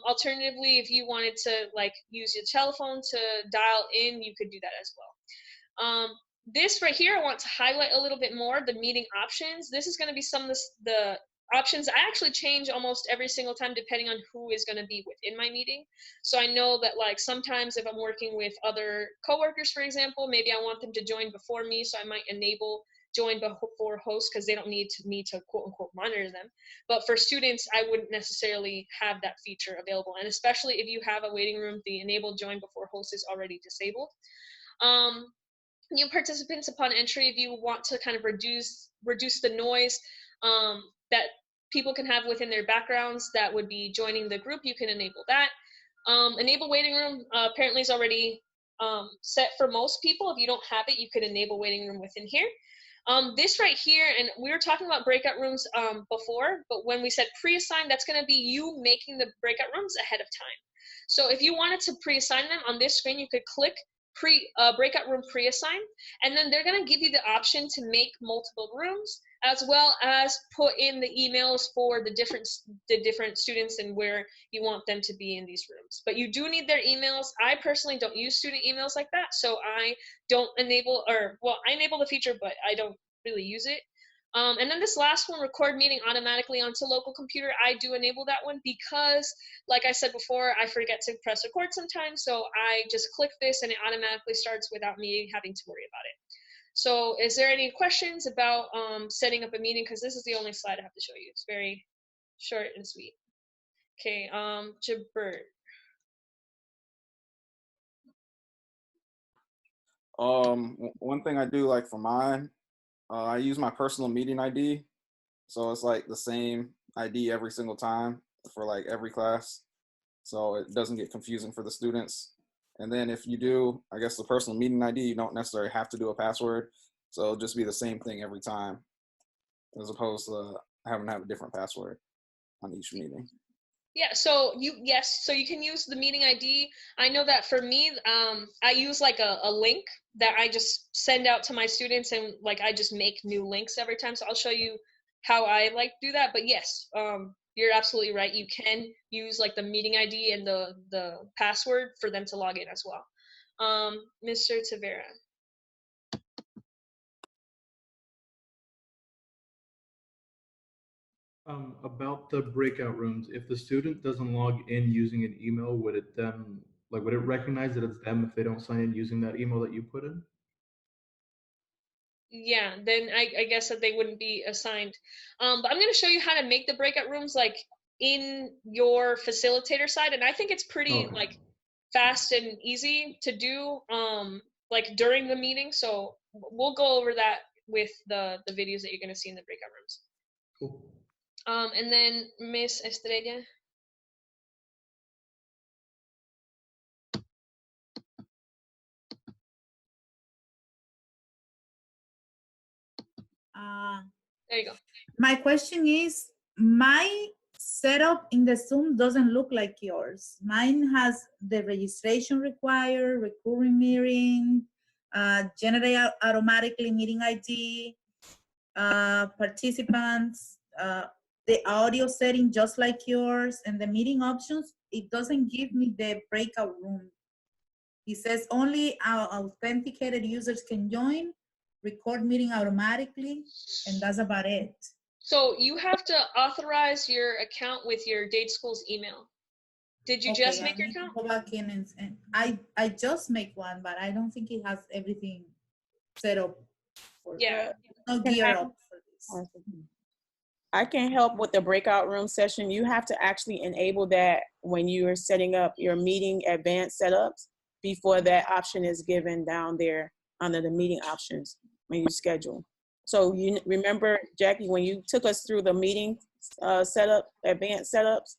Alternatively, if you wanted to like use your telephone to dial in, you could do that as well. This right here, I want to highlight a little bit more, the meeting options. This is going to be some of the options I actually change almost every single time depending on who is going to be within my meeting. So I know that like sometimes if I'm working with other coworkers, for example, maybe I want them to join before me, so I might enable join before host because they don't need me to quote unquote monitor them. But for students, I wouldn't necessarily have that feature available. And especially if you have a waiting room, the enable join before host is already disabled. New participants upon entry, if you want to kind of reduce the noise that people can have within their backgrounds that would be joining the group, you can enable that. Enable waiting room apparently is already set for most people. If you don't have it, you could enable waiting room within here. This right here, and we were talking about breakout rooms before, but when we said pre-assigned, that's going to be you making the breakout rooms ahead of time. So if you wanted to pre-assign them on this screen, you could click breakout room pre-assigned, and then they're going to give you the option to make multiple rooms, as well as put in the emails for the different students and where you want them to be in these rooms. But you do need their emails. I personally don't use student emails like that, so I don't enable, or well, I enable the feature, but I don't really use it. And then this last one, record meeting automatically onto local computer, I do enable that one because, like I said before, I forget to press record sometimes, so I just click this and it automatically starts without me having to worry about it. So is there any questions about setting up a meeting? Because this is the only slide I have to show you. It's very short and sweet. Okay, Jabert. One thing I do like for mine, I use my personal meeting ID. So it's like the same ID every single time for like every class. So it doesn't get confusing for the students. And then if you do, I guess the personal meeting ID, you don't necessarily have to do a password. So it'll just be the same thing every time, as opposed to having to have a different password on each meeting. Yeah, so you can use the meeting ID. I know that for me, I use like a link that I just send out to my students, and like I just make new links every time. So I'll show you how I like do that. But yes, you're absolutely right. You can use like the meeting ID and the password for them to log in as well. Mr. Tavera. About the breakout rooms, if the student doesn't log in using an email, would it then, like, would it recognize that it's them if they don't sign in using that email that you put in? Yeah, then I guess that they wouldn't be assigned. But I'm going to show you how to make the breakout rooms like in your facilitator side, and I think it's pretty like fast and easy to do like during the meeting. So we'll go over that with the videos that you're going to see in the breakout rooms. Cool. And then Miss Estrella. There you go. My question is, my setup in the Zoom doesn't look like yours. Mine has the registration required, recurring meeting, generate automatically meeting ID, participants, the audio setting just like yours, and the meeting options. It doesn't give me the breakout room. It says only our authenticated users can join, record meeting automatically, and that's about it. So you have to authorize your account with your date school's email. Did you just make your account? Go back in and I just make one, but I don't think it has everything set up. No gear up for this. I can help with the breakout room session. You have to actually enable that when you are setting up your meeting advanced setups before that option is given down there under the meeting options when you schedule. So you remember, Jackie, when you took us through the meeting setup, advanced setups,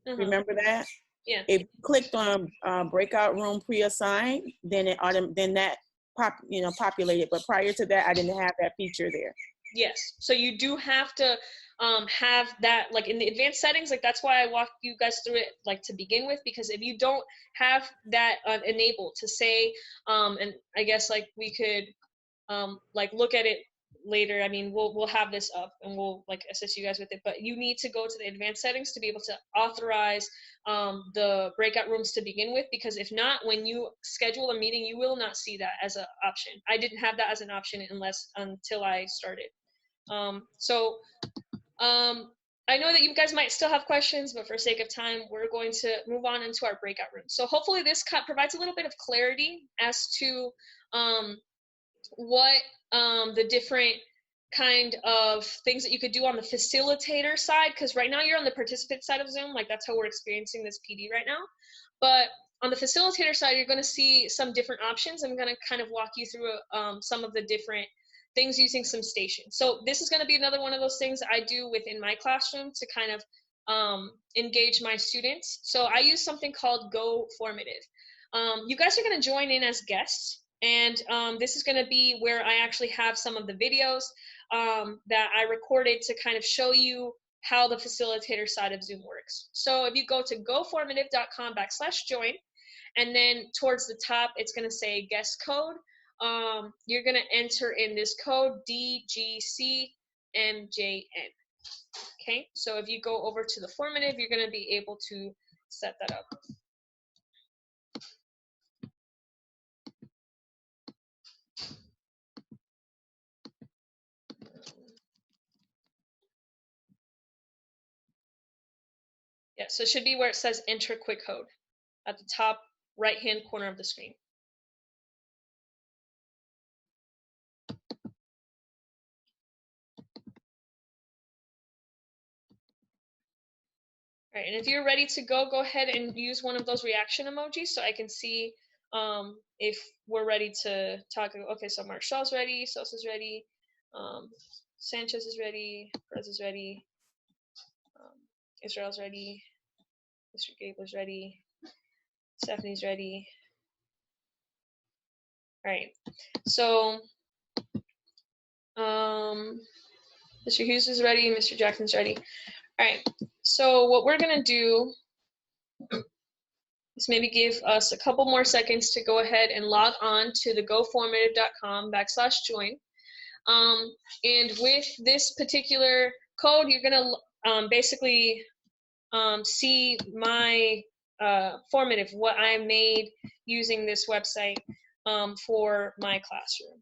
remember that? Yeah. If you clicked on breakout room pre-assigned, then that populated. But prior to that, I didn't have that feature there. Yes. So you do have to have that like in the advanced settings. Like that's why I walked you guys through it like to begin with, because if you don't have that enabled to say, and I guess like we could like look at it later. I mean, we'll have this up and we'll like assist you guys with it, but you need to go to the advanced settings to be able to authorize the breakout rooms to begin with, because if not, when you schedule a meeting, you will not see that as an option. I didn't have that as an option until I started. I know that you guys might still have questions, but for sake of time, we're going to move on into our breakout room. So hopefully this provides a little bit of clarity as to what the different kind of things that you could do on the facilitator side, because right now you're on the participant side of Zoom, like that's how we're experiencing this PD right now. But on the facilitator side, you're going to see some different options. I'm going to kind of walk you through some of the different things using some stations. So this is going to be another one of those things I do within my classroom to kind of engage my students. So I use something called Go Formative. You guys are going to join in as guests. And this is going to be where I actually have some of the videos that I recorded to kind of show you how the facilitator side of Zoom works. So if you go to goformative.com/join, And then towards the top, it's going to say guest code. You're going to enter in this code DGCMJN. Okay, so if you go over to the formative, you're going to be able to set that up. Yeah, so it should be where it says enter quick code at the top right-hand corner of the screen. All right, and if you're ready to go ahead and use one of those reaction emojis so I can see if we're ready to talk. Okay, so Marshall's ready, Sosa's ready, Sanchez is ready, Perez is ready, Israel's ready, Mr. Gabler's ready, Stephanie's ready. All right, so Mr. Hughes is ready, Mr. Jackson's ready. All right, so what we're gonna do is maybe give us a couple more seconds to go ahead and log on to the goformative.com/join. And with this particular code, you're gonna basically see my formative, what I made using this website for my classroom.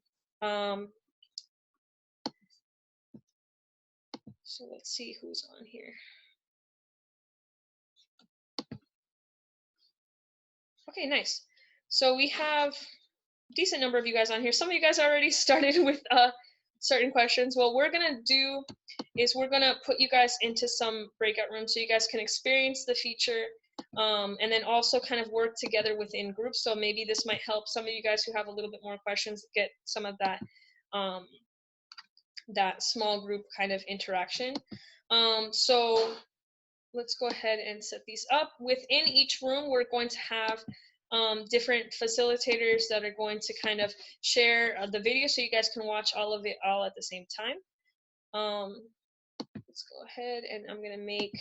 So let's see who's on here. Okay, nice. So we have a decent number of you guys on here. Some of you guys already started with certain questions. What we're gonna do is we're gonna put you guys into some breakout rooms so you guys can experience the feature and then also kind of work together within groups. So maybe this might help some of you guys who have a little bit more questions get some of that that small group kind of interaction. So let's go ahead and set these up. Within each room, we're going to have different facilitators that are going to kind of share the video so you guys can watch all of it all at the same time. Let's go ahead and I'm going to make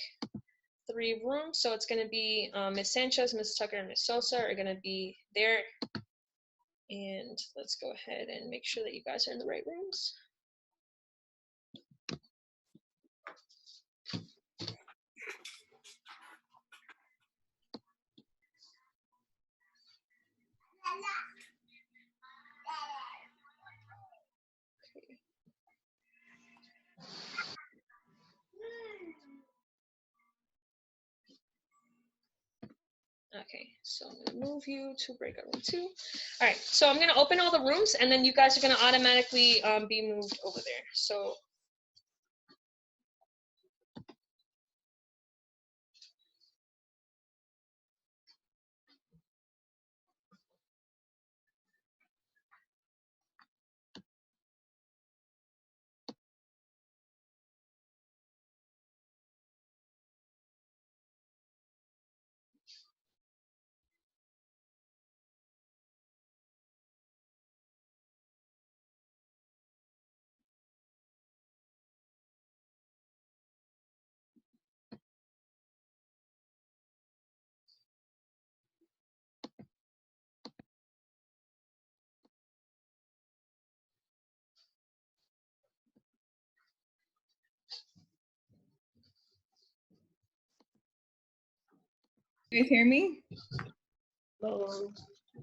3 rooms. So it's going to be Ms. Sanchez, Ms. Tucker, and Ms. Sosa are going to be there. And let's go ahead and make sure that you guys are in the right rooms. Okay, so I'm going to move you to breakout room 2. All right, so I'm going to open all the rooms, and then you guys are going to automatically be moved over there. So Do you hear me?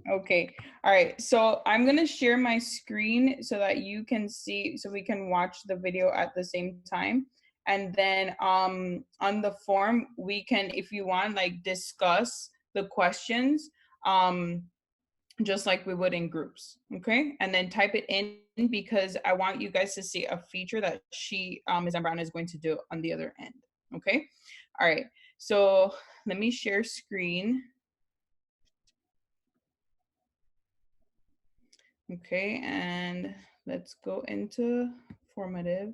Okay. All right. So I'm going to share my screen so that you can see, so we can watch the video at the same time. And then on the form, we can, if you want, like discuss the questions just like we would in groups. Okay. And then type it in because I want you guys to see a feature that Ms. Brown is going to do on the other end. Okay. All right. So let me share screen. Okay, and let's go into formative.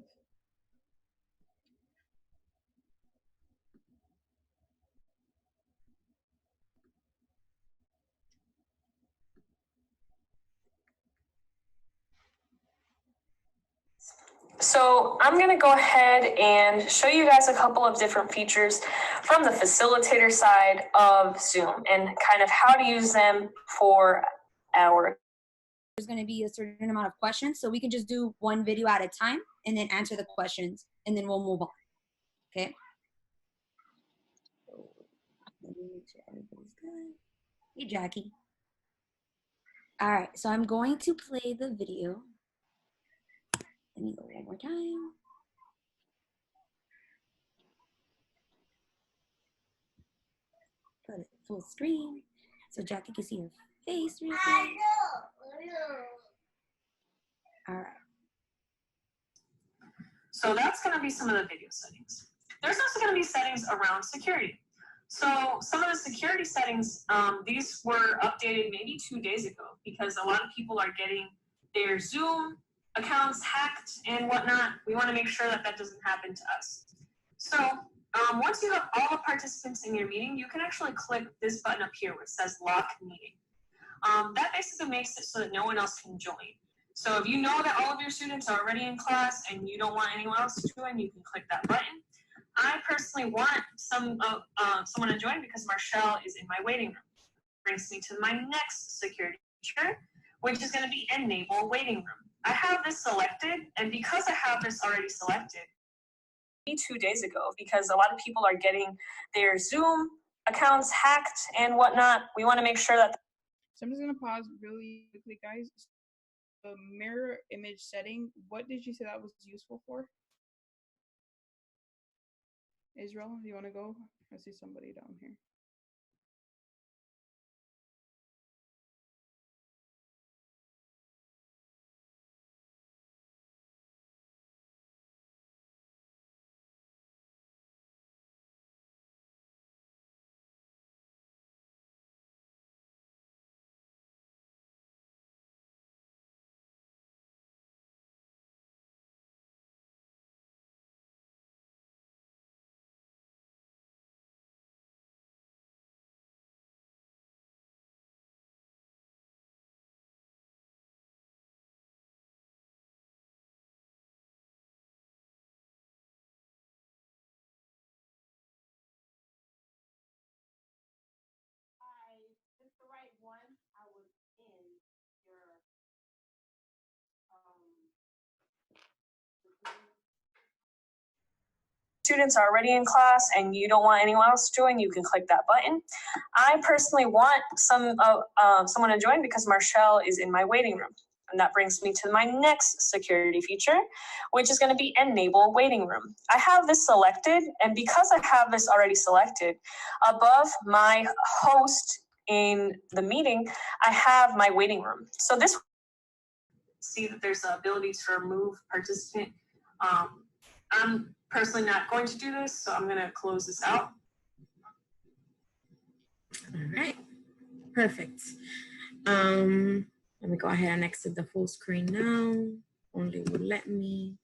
So I'm going to go ahead and show you guys a couple of different features from the facilitator side of Zoom and kind of how to use them for our. There's going to be a certain amount of questions, so we can just do one video at a time and then answer the questions, and then we'll move on. Okay. Let me make sure everybody's good. Hey, Jackie. All right, so I'm going to play the video. Let me go one more time. Put it full screen so Jackie can see her face real quick. All right. So that's going to be some of the video settings. There's also going to be settings around security. So some of the security settings, these were updated maybe 2 days ago because a lot of people are getting their Zoom accounts hacked and whatnot. We want to make sure that that doesn't happen to us. So once you have all the participants in your meeting, you can actually click this button up here where it says lock meeting. That basically makes it so that no one else can join. So if you know that all of your students are already in class and you don't want anyone else to join, you can click that button. I personally want someone to join because Marshall is in my waiting room. Brings me to my next security feature, which is going to be enable waiting room. I have this selected, and because I have this already selected, 2 days ago, because a lot of people are getting their Zoom accounts hacked and whatnot, we want to make sure that. So I'm just going to pause really quickly, guys. The mirror image setting, what did you say that was useful for? Israel, do you want to go? I see somebody down here. The right one, I was in your Students are already in class and you don't want anyone else to join, you can click that button. I personally want someone to join because Marshall is in my waiting room. And that brings me to my next security feature, which is going to be enable waiting room. I have this selected, and because I have this already selected, above my host in the meeting, I have my waiting room. So this, see that there's the ability to remove participant. I'm personally not going to do this, so I'm going to close this out. All right, perfect. Let me go ahead and exit the full screen now. Only will let me.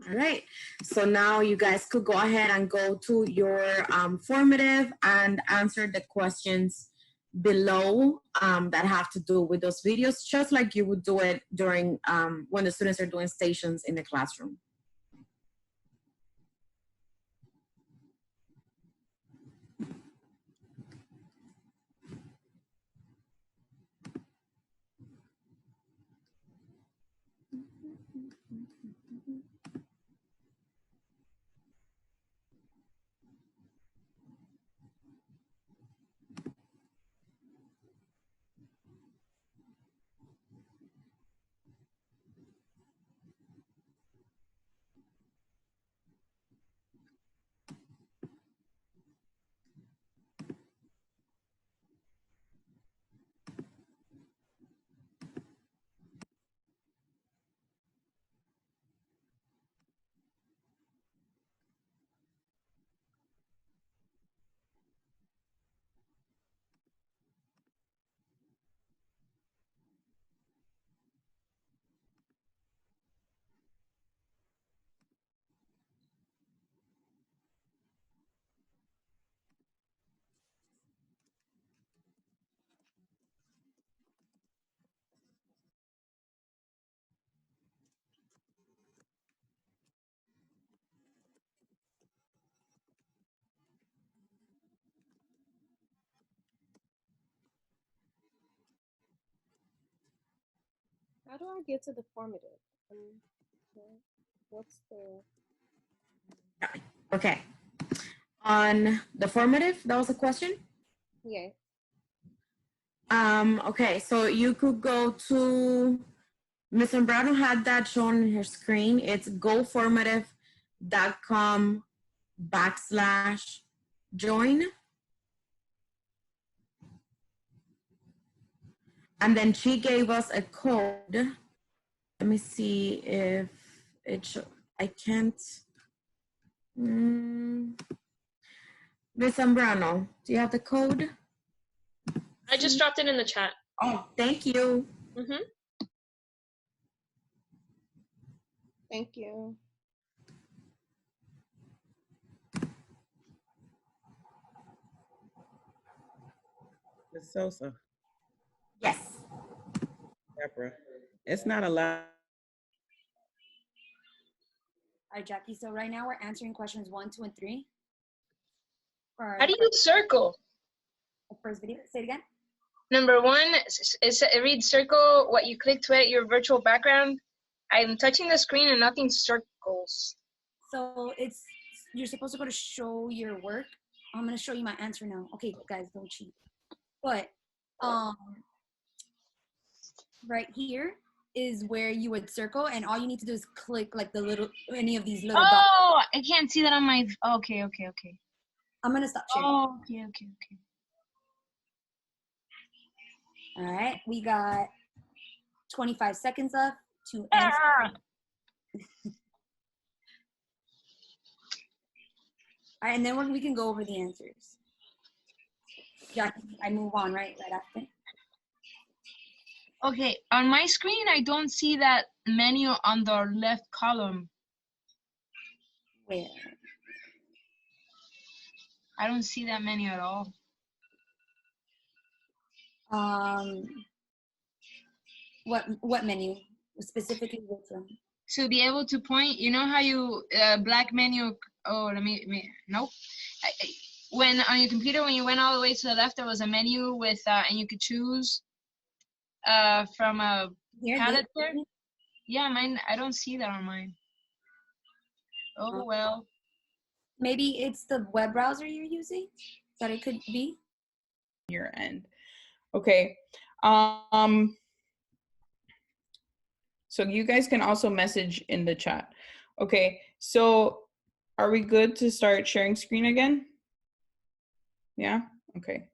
All right, so now you guys could go ahead and go to your formative and answer the questions below that have to do with those videos, just like you would do it during when the students are doing stations in the classroom. How do I get to the formative? What's the... Okay. On the formative, that was a question? Yeah. Okay, so you could go to, Ms. Zambrano had that shown on her screen. It's goformative.com/join. And then she gave us a code. Let me see if I can't. Ms. Zambrano, do you have the code? I just dropped it in the chat. Oh, thank you. Mm-hmm. Thank you. Ms. Sosa. Yes. Deborah. It's not allowed. All right, Jackie. So right now we're answering questions 1, 2, and 3. How do you circle? The first video. Say it again. Number 1, it reads circle what you click to edit your virtual background. I'm touching the screen and nothing circles. So you're supposed to go to show your work. I'm gonna show you my answer now. Okay, guys, don't cheat. But right here is where you would circle, and all you need to do is click like any of these little dots. Oh, I can't see that on my. Okay. I'm gonna stop sharing. Oh, okay. All right, we got 25 seconds left to answer. All right, and then we can go over the answers. Jackie, I move on right after. Okay, on my screen, I don't see that menu on the left column. Where? I don't see that menu at all. What menu? Specifically which one? To be able to point, you know how you, black menu, oh, nope. When on your computer, when you went all the way to the left, there was a menu with, and you could choose from a palette there. Yeah, mine, I don't see that on mine. Oh, well. Maybe it's the web browser you're using, that it could be. Your end. Okay. So you guys can also message in the chat. Okay, so are we good to start sharing screen again? Yeah, okay.